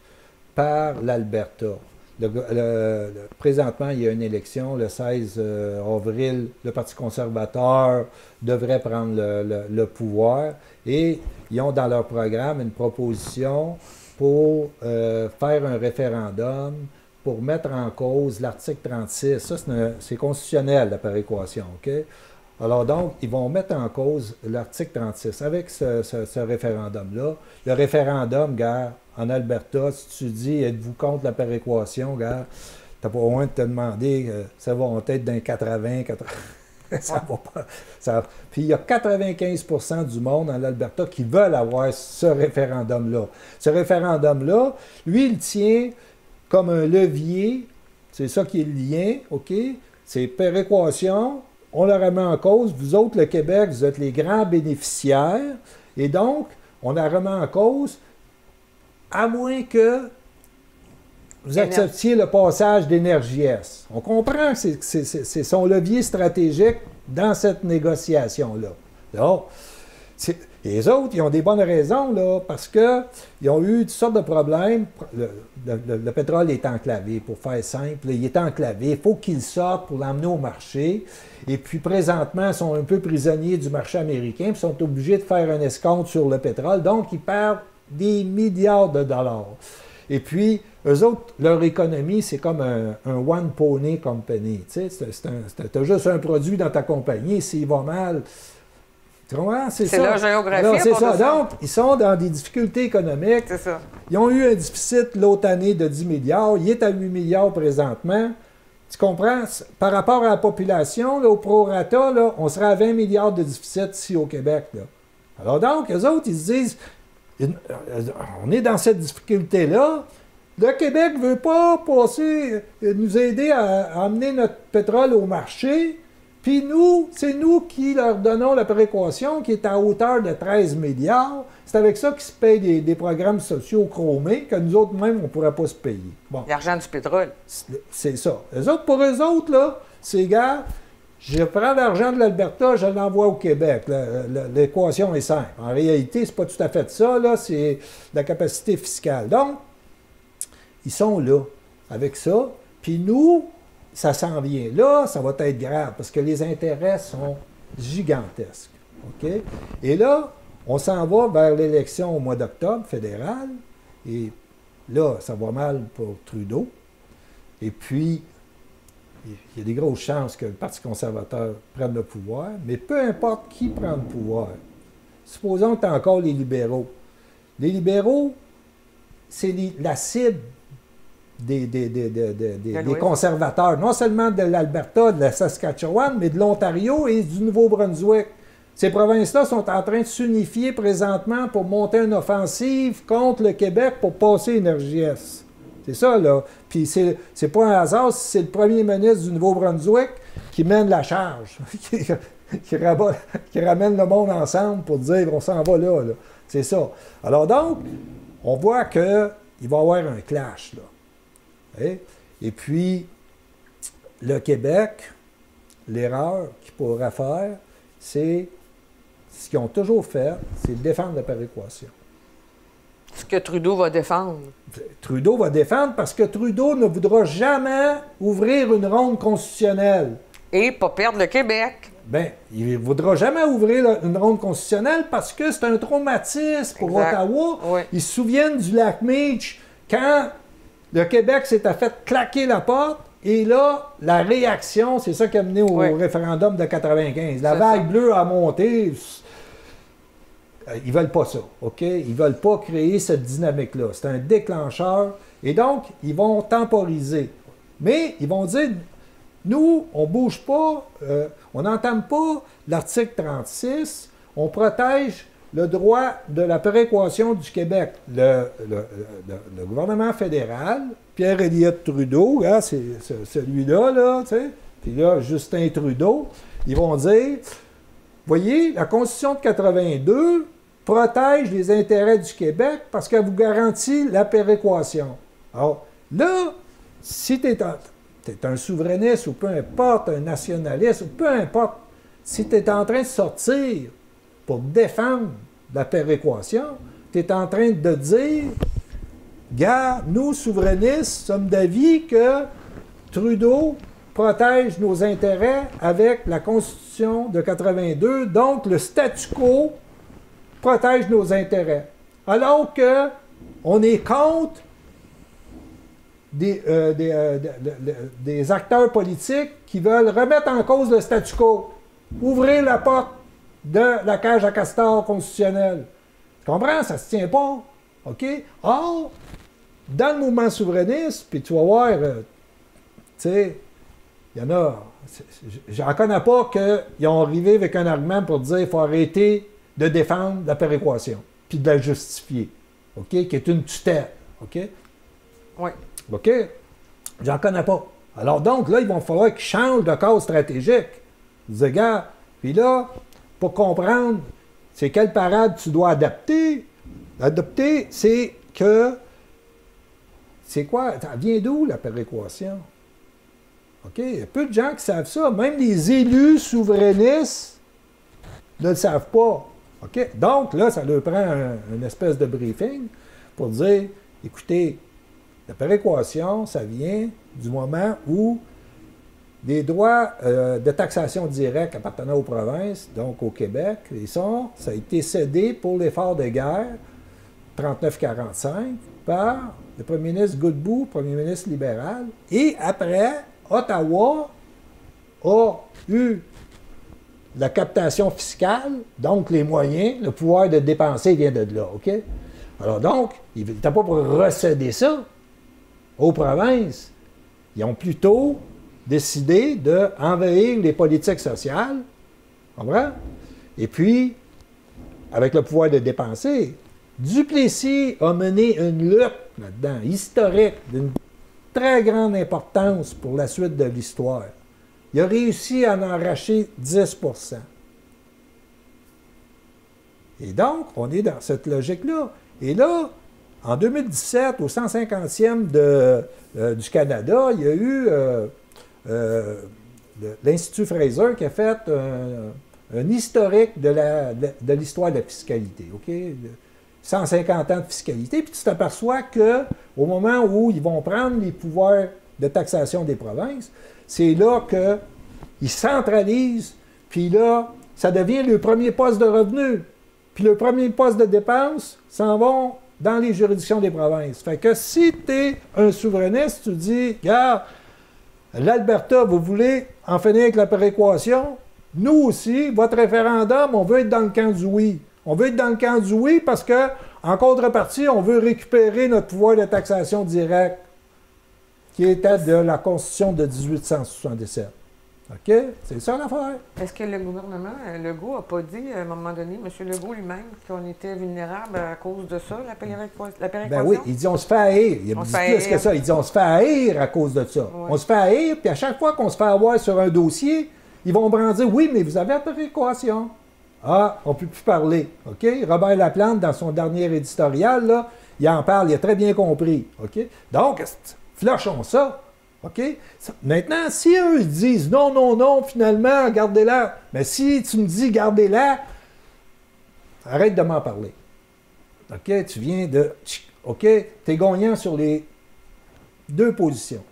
par l'Alberta. Présentement, il y a une élection le 16 avril. Le Parti conservateur devrait prendre le pouvoir et ils ont dans leur programme une proposition pour faire un référendum pour mettre en cause l'article 36. Ça, c'est constitutionnel, la péréquation, OK? Alors donc, ils vont mettre en cause l'article 36 avec ce référendum-là. Le référendum, gars, en Alberta, si tu dis « Êtes-vous contre la péréquation? » Gars, tu n'as pas besoin de te demander, ça va être dans 80, ça va pas. Puis il y a 95% du monde en Alberta qui veulent avoir ce référendum-là. Ce référendum-là, lui, il tient comme un levier, c'est ça qui est le lien, OK? C'est péréquation. On le remet en cause. Vous autres, le Québec, vous êtes les grands bénéficiaires. Et donc, on la remet en cause, à moins que vous acceptiez le passage d'Énergie-S. On comprend que c'est son levier stratégique dans cette négociation-là. Donc, les autres, ils ont des bonnes raisons, là, parce qu'ils ont eu toutes sortes de problèmes. Le pétrole est enclavé, pour faire simple. Il est enclavé. Il faut qu'il sorte pour l'emmener au marché. Et puis, présentement, ils sont un peu prisonniers du marché américain, puis sont obligés de faire un escompte sur le pétrole. Donc, ils perdent des milliards de dollars. Et puis, eux autres, leur économie, c'est comme un one pony company. Tu sais, t'as juste un produit dans ta compagnie. S'il va mal... C'est leur géographie. C'est ça. Donc, ils sont dans des difficultés économiques. C'est ça. Ils ont eu un déficit l'autre année de 10 milliards. Il est à 8 milliards présentement. Tu comprends? Par rapport à la population, là, au prorata, là, on serait à 20 milliards de déficit ici au Québec. Là. Alors donc, eux autres, ils se disent, on est dans cette difficulté-là. Le Québec ne veut pas nous aider à amener notre pétrole au marché. Puis nous, c'est nous qui leur donnons la péréquation qui est à hauteur de 13 milliards. C'est avec ça qu'ils se payent des programmes sociaux chromés que nous autres même, on ne pourrait pas se payer. Bon. L'argent du pétrole. C'est ça. Pour eux autres, là, ces gars, je prends l'argent de l'Alberta, je l'envoie au Québec. L'équation est simple. En réalité, c'est pas tout à fait ça, là, c'est la capacité fiscale. Donc, ils sont là avec ça. Puis nous, ça s'en vient. Là, ça va être grave parce que les intérêts sont gigantesques. OK? Et là, on s'en va vers l'élection au mois d'octobre fédérale. Et là, ça va mal pour Trudeau. Et puis, il y a des grosses chances que le Parti conservateur prenne le pouvoir. Mais peu importe qui prend le pouvoir, supposons que tu as encore les libéraux. Les libéraux, c'est la cible des conservateurs, non seulement de l'Alberta, de la Saskatchewan, mais de l'Ontario et du Nouveau-Brunswick. Ces provinces-là sont en train de s'unifier présentement pour monter une offensive contre le Québec pour passer Énergie-S. C'est ça, là. Puis c'est pas un hasard si c'est le premier ministre du Nouveau-Brunswick qui mène la charge, qui ramène le monde ensemble pour dire on s'en va là. C'est ça. Alors donc, on voit qu'il va y avoir un clash, là. Et puis, le Québec, l'erreur qu'il pourrait faire, c'est ce qu'ils ont toujours fait, c'est défendre la péréquation. Ce que Trudeau va défendre. Trudeau va défendre parce que Trudeau ne voudra jamais ouvrir une ronde constitutionnelle. Et pas perdre le Québec. Bien, il ne voudra jamais ouvrir une ronde constitutionnelle parce que c'est un traumatisme pour Ottawa. Oui. Ils se souviennent du lac Meech quand le Québec s'est fait claquer la porte, et là, la réaction, c'est ça qui a mené au référendum de 95. La vague bleue a monté. ils ne veulent pas ça, OK? Ils ne veulent pas créer cette dynamique-là. C'est un déclencheur. Et donc, ils vont temporiser. Mais ils vont dire, nous, on ne bouge pas, on n'entame pas l'article 36, on protège le droit de la péréquation du Québec. Le gouvernement fédéral, Pierre Elliott Trudeau, hein, c'est celui-là, là, tu sais, puis là, Justin Trudeau, ils vont dire, voyez, la Constitution de 82 protège les intérêts du Québec parce qu'elle vous garantit la péréquation. Alors, là, si tu es un souverainiste ou peu importe, un nationaliste ou peu importe, si tu es en train de sortir pour défendre la péréquation, tu es en train de dire, gars, nous, souverainistes, sommes d'avis que Trudeau protège nos intérêts avec la Constitution de 82, donc le statu quo protège nos intérêts. Alors que on est contre des acteurs politiques qui veulent remettre en cause le statu quo, ouvrir la porte de la cage à castor constitutionnelle. Tu comprends? Ça ne se tient pas. OK? Or, dans le mouvement souverainiste, puis tu vas voir, tu sais, il y en a, j'en connais pas qu'ils ont arrivé avec un argument pour dire qu'il faut arrêter de défendre la péréquation, puis de la justifier, OK? Qui est une tutelle, OK? Oui. OK? J'en connais pas. Alors donc, là, il va falloir qu'ils changent de cadre stratégique. Ils disent, gars, puis là, pour comprendre c'est quelle parade tu dois adapter, c'est que, c'est quoi? Ça vient d'où, la péréquation? OK? Il y a peu de gens qui savent ça. Même les élus souverainistes ne le savent pas. OK? Donc, là, ça leur prend une espèce de briefing pour dire, écoutez, la péréquation, ça vient du moment où les droits de taxation directe appartenant aux provinces, donc au Québec, ça a été cédé pour l'effort de guerre 39-45 par le premier ministre Godbout, premier ministre libéral. Et après, Ottawa a eu la captation fiscale, donc les moyens, le pouvoir de dépenser vient de là, OK? Alors donc, ils n'étaient pas pour recéder ça aux provinces. Ils ont plutôt décidé d'envahir les politiques sociales, comprends? Et puis, avec le pouvoir de dépenser, Duplessis a mené une lutte là-dedans, historique, d'une très grande importance pour la suite de l'histoire. Il a réussi à en arracher 10 %. Et donc, on est dans cette logique-là. Et là, en 2017, au 150e du Canada, il y a eu l'Institut Fraser qui a fait un historique de l'histoire de la fiscalité. OK? 150 ans de fiscalité, puis tu t'aperçois qu'au moment où ils vont prendre les pouvoirs de taxation des provinces, c'est là qu'ils centralisent, puis là, ça devient le premier poste de revenu. Puis le premier poste de dépenses s'en vont dans les juridictions des provinces. Fait que si tu es un souverainiste, tu dis, regarde, l'Alberta, vous voulez en finir avec la péréquation? Nous aussi, votre référendum, on veut être dans le camp du oui. On veut être dans le camp du oui parce que, en contrepartie, on veut récupérer notre pouvoir de taxation directe qui était de la Constitution de 1877. OK? C'est ça l'affaire. Est-ce que le gouvernement, Legault, n'a pas dit à un moment donné, M. Legault lui-même, qu'on était vulnérable à cause de ça, la péréquation? Ben oui, il dit on se fait haïr. Il a dit plus que ça. Il dit on se fait haïr à cause de ça. Ouais. On se fait haïr, puis à chaque fois qu'on se fait avoir sur un dossier, ils vont brandir oui, mais vous avez la péréquation. Ah, on ne peut plus parler. OK? Robert Laplante, dans son dernier éditorial, là, il en parle, il a très bien compris. OK? Donc, flushons ça. OK? Maintenant, si eux ils disent non, non, non, finalement, gardez-la. Mais si tu me dis gardez-la, arrête de m'en parler. OK? Tu viens de. OK? Tu es gagnant sur les deux positions.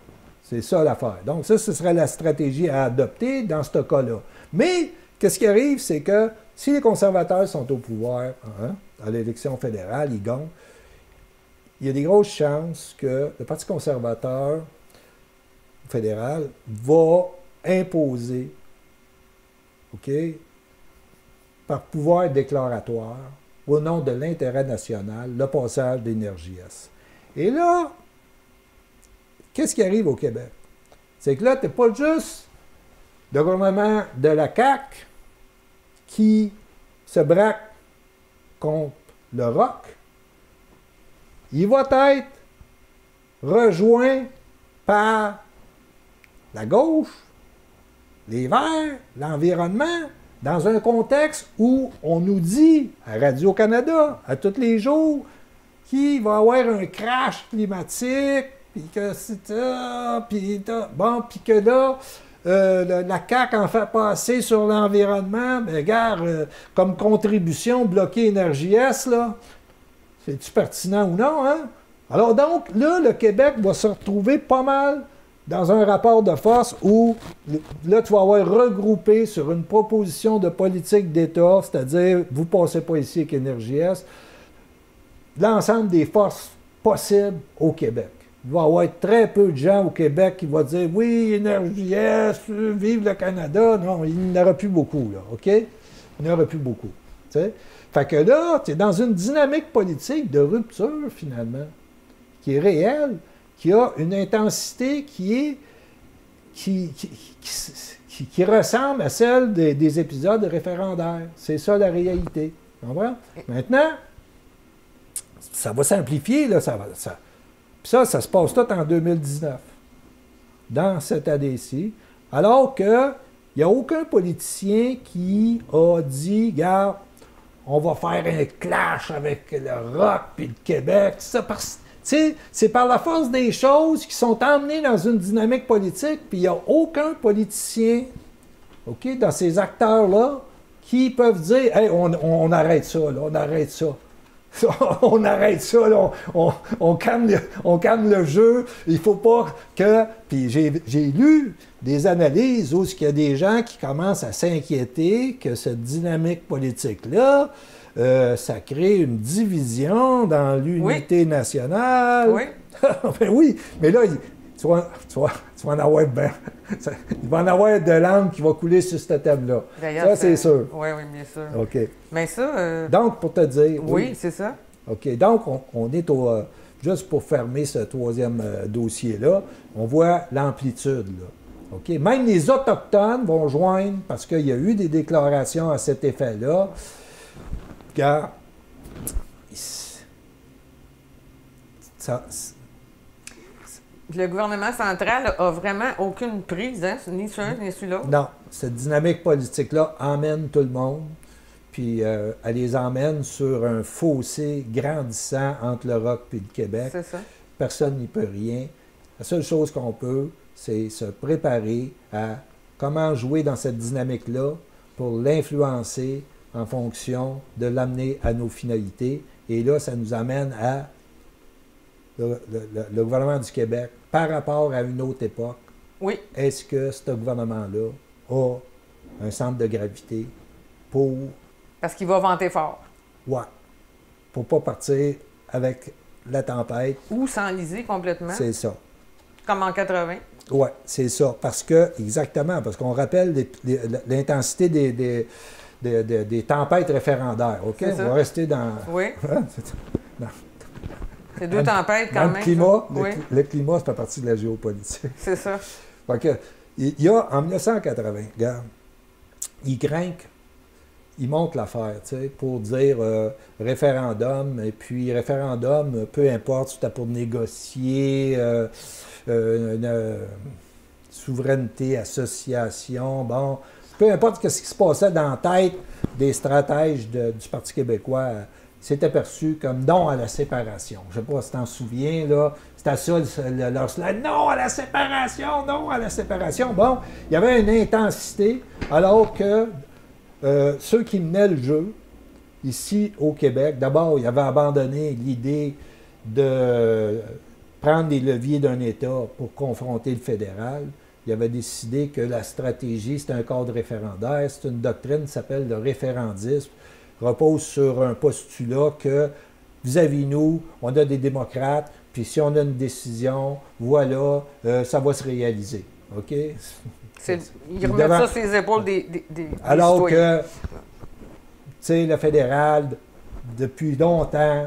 C'est ça l'affaire. Donc, ça, ce serait la stratégie à adopter dans ce cas-là. Mais, qu'est-ce qui arrive, c'est que si les conservateurs sont au pouvoir à l'élection fédérale, ils gagnent, il y a des grosses chances que le Parti conservateur fédéral va imposer, OK, par pouvoir déclaratoire, au nom de l'intérêt national, le passage d'Énergie S. Et là, qu'est-ce qui arrive au Québec? C'est que là, tu n'es pas juste le gouvernement de la CAQ qui se braque contre le ROC. Il va être rejoint par la gauche, les Verts, l'environnement, dans un contexte où on nous dit à Radio-Canada, à tous les jours, qu'il va y avoir un crash climatique, puis que c'est ça, puis que là, la CAQ en fait passer sur l'environnement, mais regarde, comme contribution, bloquer Énergie S, là, c'est-tu pertinent ou non, hein? Alors donc, là, le Québec va se retrouver pas mal dans un rapport de force où, là, tu vas avoir regroupé sur une proposition de politique d'État, c'est-à-dire, vous ne passez pas ici avec Énergie S, l'ensemble des forces possibles au Québec. Il va y avoir très peu de gens au Québec qui vont dire « Oui, Énergie S, vive le Canada ». Non, il n'y en aura plus beaucoup, là, OK? Il n'y en aura plus beaucoup, tu sais. Fait que là, tu es dans une dynamique politique de rupture, finalement, qui est réelle, qui a une intensité qui ressemble à celle des épisodes référendaires. C'est ça la réalité. Tu comprends? Maintenant, ça va s'amplifier, là, Puis ça se passe tout en 2019, dans cette année-ci, alors qu'il n'y a aucun politicien qui a dit, regarde, on va faire un clash avec le ROC puis le Québec. C'est par la force des choses qui sont emmenées dans une dynamique politique, puis il n'y a aucun politicien, OK, dans ces acteurs-là, qui peuvent dire, hey, on arrête ça, là, on arrête ça. On arrête ça, là, on calme le jeu, il ne faut pas que... Puis j'ai lu des analyses où il y a des gens qui commencent à s'inquiéter que cette dynamique politique-là, ça crée une division dans l'unité nationale. Oui. Ben oui, mais là, tu vas en avoir ben, il va en avoir de l'âme qui va couler sur cette thème-là. Ça, c'est sûr. Oui, oui, bien sûr. OK. Mais ça... Donc, pour te dire... Oui, c'est ça. OK. Donc, on est au... juste pour fermer ce troisième dossier-là, on voit l'amplitude, là. OK. Même les Autochtones vont joindre, parce qu'il y a eu des déclarations à cet effet-là, car le gouvernement central a vraiment aucune prise, hein, ni sur un ni sur l'autre. Non, cette dynamique politique-là emmène tout le monde, puis elle les emmène sur un fossé grandissant entre le ROC et le Québec. C'est ça. Personne n'y peut rien. La seule chose qu'on peut, c'est se préparer à comment jouer dans cette dynamique-là pour l'influencer en fonction de l'amener à nos finalités. Et là, ça nous amène à le gouvernement du Québec par rapport à une autre époque. Oui. Est-ce que ce gouvernement-là a un centre de gravité pour... Parce qu'il va vanter fort. Ouais. Pour ne pas partir avec la tempête. Ou s'enliser complètement. C'est ça. Comme en 80. Oui, c'est ça. Parce que, exactement, parce qu'on rappelle l'intensité des tempêtes référendaire. OK? On va rester dans... Oui. dans c'est deux tempêtes quand même. Le climat, ça fait partie de la géopolitique. C'est ça. Fait que, il y a, en 1980, regarde, ils craquent, ils montent l'affaire, tu sais, pour dire référendum, et puis référendum, peu importe, c'était pour négocier une souveraineté, association, bon, peu importe ce qui se passait dans la tête des stratèges du Parti québécois, c'était perçu comme non à la séparation. Je ne sais pas si tu t'en souviens, là, c'était ça leur slide, non à la séparation, non à la séparation. Bon, il y avait une intensité, alors que ceux qui menaient le jeu, ici au Québec, d'abord, ils avaient abandonné l'idée de prendre les leviers d'un État pour confronter le fédéral. Ils avaient décidé que la stratégie, c'est un cadre référendaire, c'est une doctrine qui s'appelle le référendisme, repose sur un postulat que vis-à-vis nous, on a des démocrates, puis si on a une décision, voilà, ça va se réaliser. OK? Ils remettent ça sur les épaules des alors citoyens. que, tu sais, le fédéral, depuis longtemps,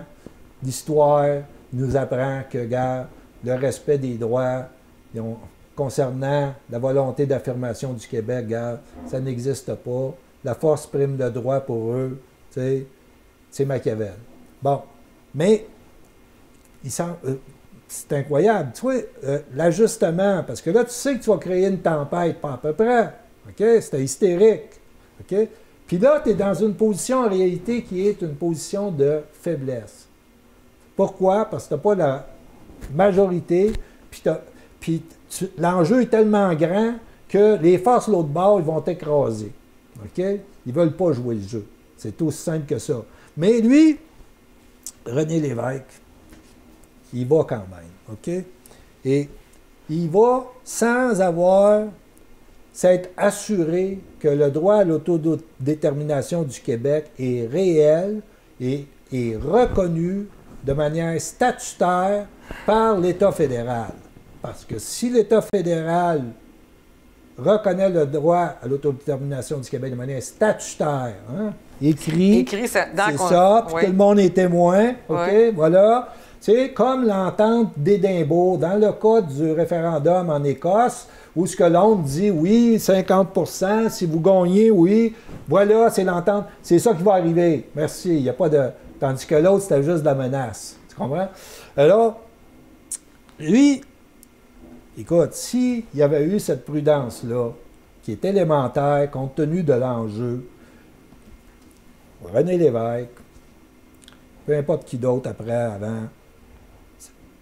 l'histoire nous apprend que, gars, le respect des droits concernant la volonté d'affirmation du Québec, gars, ça n'existe pas. La force prime le droit pour eux, c'est Machiavel. Bon, mais c'est incroyable. Tu vois, l'ajustement, parce que là, tu sais que tu vas créer une tempête, pas à peu près. OK? C'était hystérique. OK? Puis là, tu es dans une position, en réalité, qui est une position de faiblesse. Pourquoi? Parce que tu n'as pas la majorité, puis l'enjeu est tellement grand que les forces de l'autre bord, ils vont t'écraser. OK? Ils ne veulent pas jouer le jeu. C'est aussi simple que ça. Mais lui, René Lévesque, il va quand même. OK? Et il va sans s'être assuré que le droit à l'autodétermination du Québec est réel et est reconnu de manière statutaire par l'État fédéral. Parce que si l'État fédéral reconnaît le droit à l'autodétermination du Québec de manière statutaire, hein, écrit ça, c'est ça, puis tout le monde est témoin, OK, voilà. C'est comme l'entente d'Édimbourg, dans le cas du référendum en Écosse, où ce que l'on dit, oui, 50%, si vous gagnez, oui, voilà, c'est l'entente, c'est ça qui va arriver. Merci, il n'y a pas de... Tandis que l'autre, c'était juste de la menace. Tu comprends? Alors, lui, écoute, s'il y avait eu cette prudence-là, qui est élémentaire compte tenu de l'enjeu, René Lévesque, peu importe qui d'autre après, avant,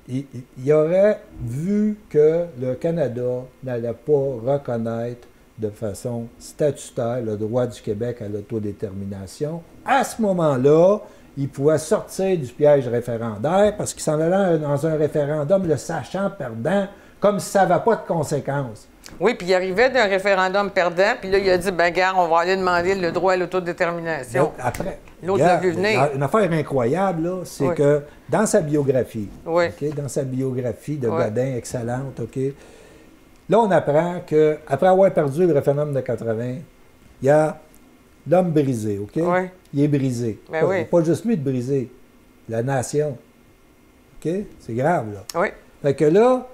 il aurait vu que le Canada n'allait pas reconnaître de façon statutaire le droit du Québec à l'autodétermination. À ce moment-là, il pouvait sortir du piège référendaire parce qu'il s'en allait dans un référendum le sachant perdant, comme si ça n'avait pas de conséquences. Oui, puis il arrivait d'un référendum perdant, puis là, il a dit, ben gars, on va aller demander le droit à l'autodétermination. Après, l'autre l'a vu venir. Une affaire incroyable, là, c'est que dans sa biographie, okay, dans sa biographie de Godin, excellente, OK, là, on apprend qu'après avoir perdu le référendum de 80, il y a l'homme brisé, OK? Il est brisé. Ben pas juste lui de briser, la nation. OK? C'est grave, là. Oui. Fait que là,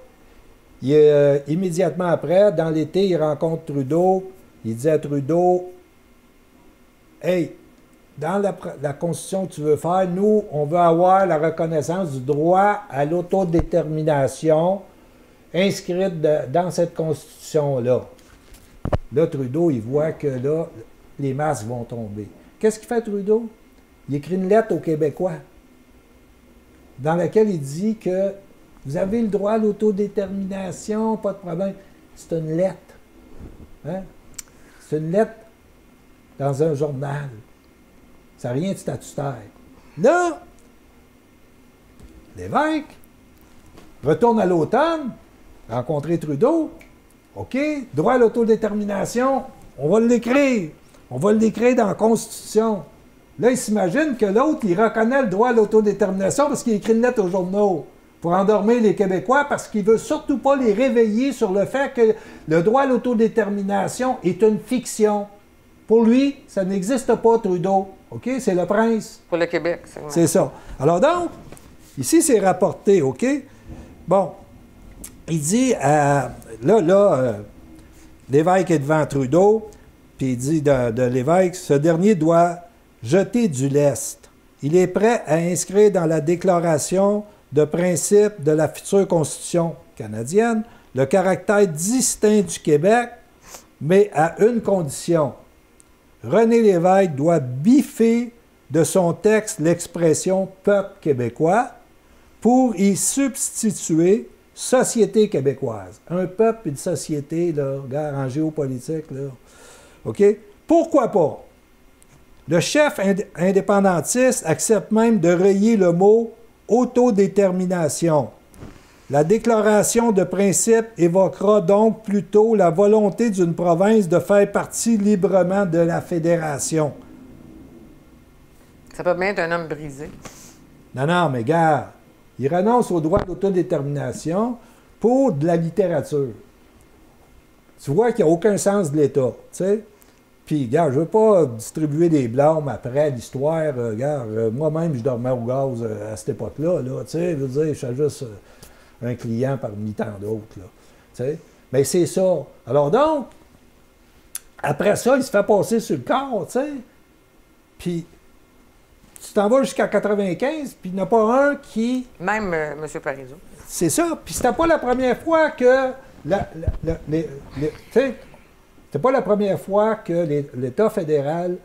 immédiatement après, dans l'été, il rencontre Trudeau. Il dit à Trudeau, « Hey, dans la Constitution que tu veux faire, nous, on veut avoir la reconnaissance du droit à l'autodétermination inscrite dans cette Constitution-là. » Là, Trudeau, il voit que là, les masques vont tomber. Qu'est-ce qu'il fait, Trudeau? Il écrit une lettre aux Québécois dans laquelle il dit que vous avez le droit à l'autodétermination, pas de problème. C'est une lettre. Hein? C'est une lettre dans un journal. Ça n'a rien de statutaire. Là, Lévesque retourne à l'automne, rencontrer Trudeau. OK, droit à l'autodétermination, on va l'écrire. On va l'écrire dans la Constitution. Là, il s'imagine que l'autre, il reconnaît le droit à l'autodétermination parce qu'il écrit une lettre aux journaux pour endormir les Québécois parce qu'il ne veut surtout pas les réveiller sur le fait que le droit à l'autodétermination est une fiction. Pour lui, ça n'existe pas, Trudeau. OK? C'est le prince. Pour le Québec, c'est vrai. C'est ça. Alors donc, ici, c'est rapporté, OK? Bon, il dit, Lévesque est devant Trudeau, puis il dit de Lévesque, ce dernier doit jeter du lest. Il est prêt à inscrire dans la déclaration de principe de la future Constitution canadienne le caractère distinct du Québec, mais à une condition. René Lévesque doit biffer de son texte l'expression « peuple québécois » pour y substituer « société québécoise ». Un peuple et une société, là, regarde, en géopolitique, là. OK? Pourquoi pas? Le chef indépendantiste accepte même de rayer le mot « autodétermination ». La déclaration de principe évoquera donc plutôt la volonté d'une province de faire partie librement de la fédération. Ça peut bien être un homme brisé. Non, mais gars, il renonce au droit d'autodétermination pour de la littérature. Tu vois qu'il n'y a aucun sens de l'État, tu sais. Puis, regarde, je veux pas distribuer des blâmes après l'histoire. Regarde, moi-même, je dormais au gaz à cette époque-là. Là, tu sais, je veux dire, je suis juste un client parmi tant d'autres. Là, tu sais. Mais c'est ça. Alors donc, après ça, il se fait passer sur le corps, tu sais. Puis, tu t'en vas jusqu'à 95, puis il n'y en a pas un qui... Même M. Parizeau. C'est ça. Puis c'était pas la première fois que... C'était pas la première fois que l'État fédéral,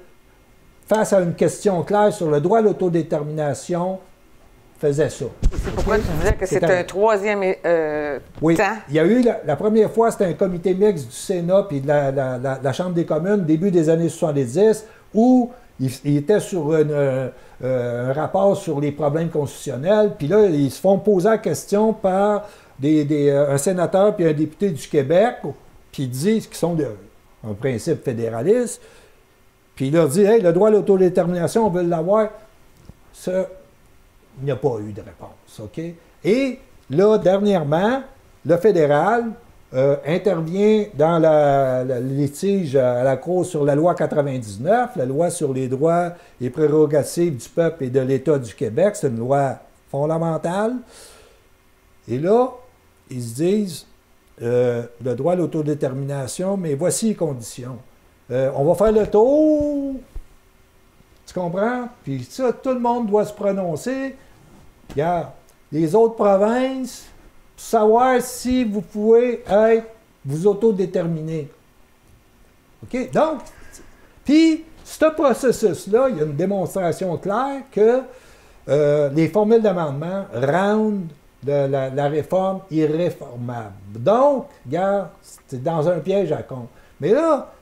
face à une question claire sur le droit à l'autodétermination, faisait ça. C'est pourquoi tu disais que c'est un troisième oui, temps? Il y a eu, la première fois, c'était un comité mixte du Sénat puis de la Chambre des communes, début des années 70, où il était sur un rapport sur les problèmes constitutionnels, puis là, ils se font poser la question par un sénateur puis un député du Québec, puis ils disent qu'ils sont un principe fédéraliste, puis il leur dit, hey, le droit à l'autodétermination, on veut l'avoir. Ça, il n'y a pas eu de réponse, OK? Et là, dernièrement, le fédéral intervient dans le litige à la Cour sur la loi 99, la loi sur les droits et prérogatives du peuple et de l'État du Québec. C'est une loi fondamentale. Et là, ils se disent, le droit à l'autodétermination, mais voici les conditions. On va faire le tour, tu comprends? Puis ça, tout le monde doit se prononcer. Regarde, les autres provinces, pour savoir si vous pouvez vous autodéterminer. OK? Donc, puis, ce processus-là, il y a une démonstration claire que les formules d'amendement rendent la réforme irréformable. Donc, regarde, c'est dans un piège à con. Mais là,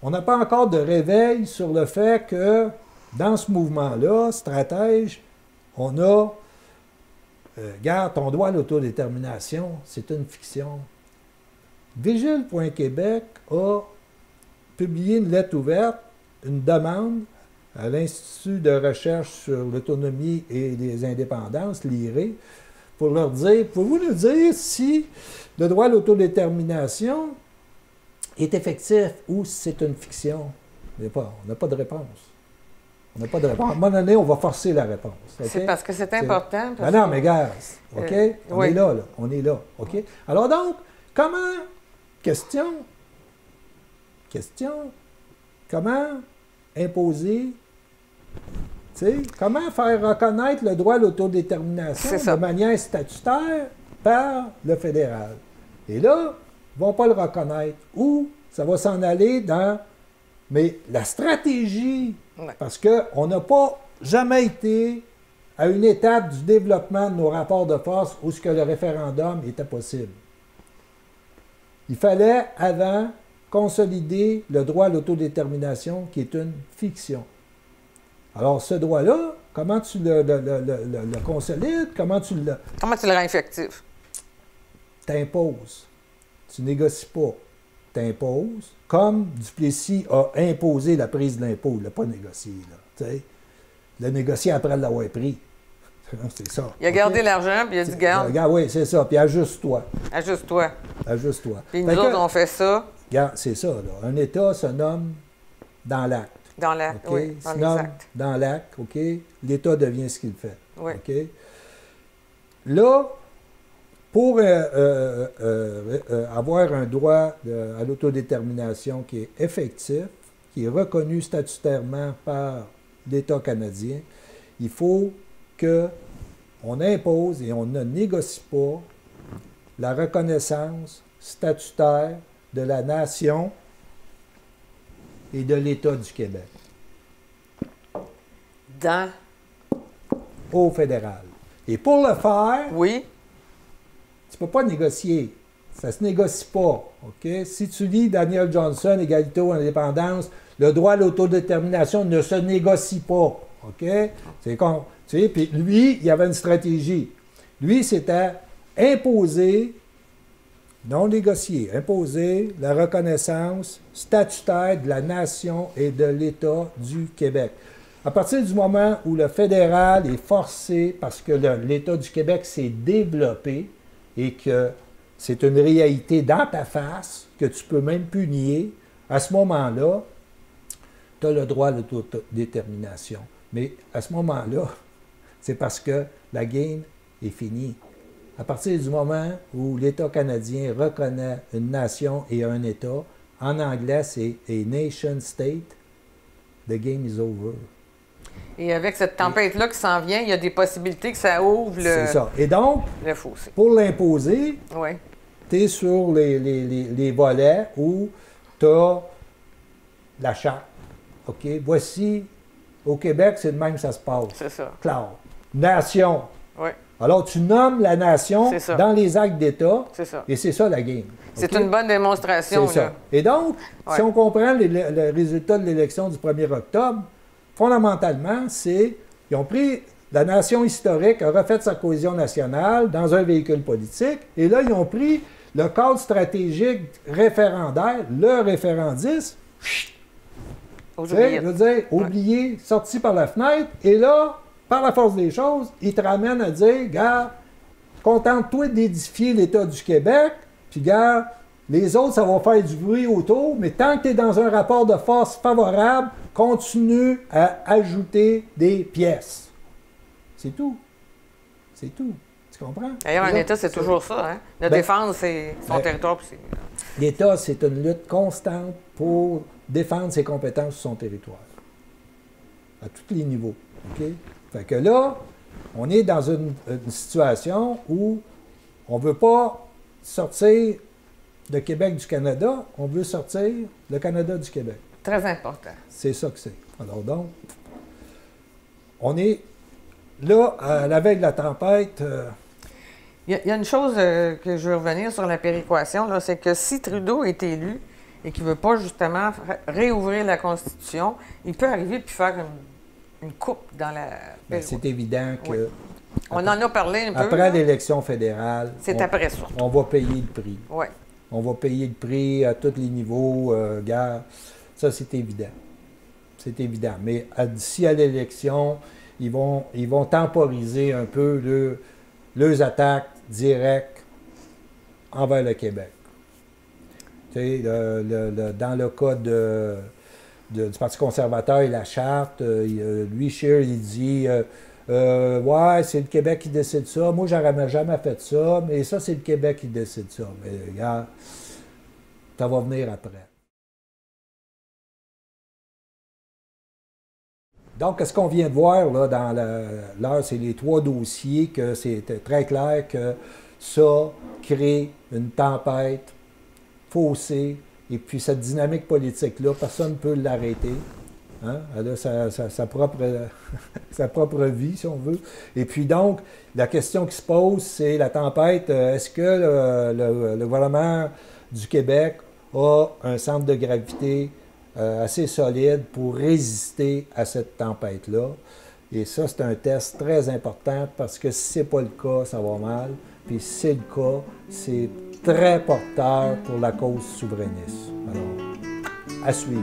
on n'a pas encore de réveil sur le fait que, dans ce mouvement-là, stratège, on a regarde, ton droit à l'autodétermination, c'est une fiction. Vigile.Québec a publié une lettre ouverte, une demande à l'Institut de recherche sur l'autonomie et les indépendances, l'IRE, pour leur dire, pouvez-vous nous dire si le droit à l'autodétermination est effectif ou si c'est une fiction? On n'a pas de réponse. On n'a pas de réponse. À un moment donné, on va forcer la réponse. Okay? C'est parce que c'est important. Ben non, mais gars, OK? On est là, on est là. OK? Alors donc, question, comment imposer, comment faire reconnaître le droit à l'autodétermination de manière statutaire par le fédéral? Et là, ils ne vont pas le reconnaître. Ou ça va s'en aller dans... Mais la stratégie, parce qu'on n'a pas jamais été à une étape du développement de nos rapports de force où ce que le référendum était possible. Il fallait, avant, consolider le droit à l'autodétermination, qui est une fiction. Alors, ce droit-là, comment tu le consolides? Comment tu le rends effectif? T'imposes. Tu négocies pas. T'imposes. Comme Duplessis a imposé la prise de l'impôt. Il l'a pas négocié, là. Il l'a négocié après l'avoir pris. C'est ça. Il a gardé l'argent, puis il a dit, garde. Oui, c'est ça. Puis ajuste-toi. Ajuste-toi. Ajuste-toi. Puis nous autres, on fait ça. Regarde, c'est ça, là. Un État se nomme dans l'acte. Dans l'acte, oui. Dans les actes. Dans l'acte, OK? L'État devient ce qu'il fait. Oui. OK? Là, pour avoir un droit à l'autodétermination qui est effectif, qui est reconnu statutairement par l'État canadien, il faut qu'on impose et on ne négocie pas la reconnaissance statutaire de la nation et de l'État du Québec. Au fédéral. Et pour le faire, oui. Tu ne peux pas négocier. Ça ne se négocie pas. OK? Si tu lis Daniel Johnson, Égalité ou indépendance, le droit à l'autodétermination ne se négocie pas. OK? C'est con. Tu sais, puis lui, il y avait une stratégie. Lui, c'était imposer, non négocier, imposer la reconnaissance statutaire de la nation et de l'État du Québec. À partir du moment où le fédéral est forcé, parce que l'État du Québec s'est développé et que c'est une réalité dans ta face, que tu ne peux même plus nier, à ce moment-là, tu as le droit à l'autodétermination. Mais à ce moment-là, c'est parce que la game est finie. À partir du moment où l'État canadien reconnaît une nation et un État, en anglais, c'est « a nation state », the game is over. Et avec cette tempête-là qui s'en vient, il y a des possibilités que ça ouvre C'est ça. Et donc, le fossé. pour l'imposer, Ouais. tu es sur les volets où tu as la charte. OK? Voici, au Québec, c'est de même que ça se passe. C'est ça. Clair. Nation. Oui. Alors, tu nommes la nation dans les actes d'État, et c'est ça la game. C'est une bonne démonstration. C'est ça. Et donc, si on comprend le résultat de l'élection du 1er octobre, fondamentalement, c'est qu'ils ont pris la nation historique, a refait sa cohésion nationale dans un véhicule politique, et là, ils ont pris le cadre stratégique référendaire, le référendisme, je veux dire, oublié, sorti par la fenêtre, et là, par la force des choses, ils te ramènent à dire, gars, contente-toi d'édifier l'État du Québec, puis gars, les autres, ça va faire du bruit autour, mais tant que tu es dans un rapport de force favorable, continue à ajouter des pièces. C'est tout. C'est tout. Tu comprends? D'ailleurs, un État, c'est toujours ça. Hein? La défense, c'est son territoire. L'État, c'est une lutte constante pour défendre ses compétences sur son territoire. À tous les niveaux. OK? Fait que là, on est dans une situation où on ne veut pas sortir le Québec du Canada, on veut sortir le Canada du Québec. Très important. C'est ça que c'est. Alors donc, on est là, à la veille de la tempête. Il y a une chose que je veux revenir sur la péréquation, c'est que si Trudeau est élu et qu'il ne veut pas justement réouvrir la Constitution, il peut arriver puis faire une coupe dans la péréquation. C'est évident que... Oui. On en a parlé un peu. Après l'élection fédérale, après ça. On va payer le prix. Oui. On va payer le prix à tous les niveaux, gars. Ça, c'est évident. C'est évident. Mais d'ici à l'élection, ils vont temporiser un peu leurs attaques directes envers le Québec. Tu sais, dans le cas du Parti conservateur et la charte, lui, Scheer, il dit ouais, c'est le Québec qui décide ça. Moi, j'aurais jamais fait ça, mais ça, c'est le Québec qui décide ça. Mais regarde, ça va venir après. Donc, ce qu'on vient de voir là, dans l'heure, c'est les 3 dossiers, que c'était très clair que ça crée une tempête faussée, et puis cette dynamique politique-là, personne ne peut l'arrêter. Hein? Elle a sa propre vie, si on veut. Et puis donc, la question qui se pose, c'est la tempête, est-ce que le gouvernement du Québec a un centre de gravité assez solide pour résister à cette tempête-là? Et ça, c'est un test très important parce que si ce n'est pas le cas, ça va mal. Puis si c'est le cas, c'est très porteur pour la cause souverainiste. Alors, à suivre.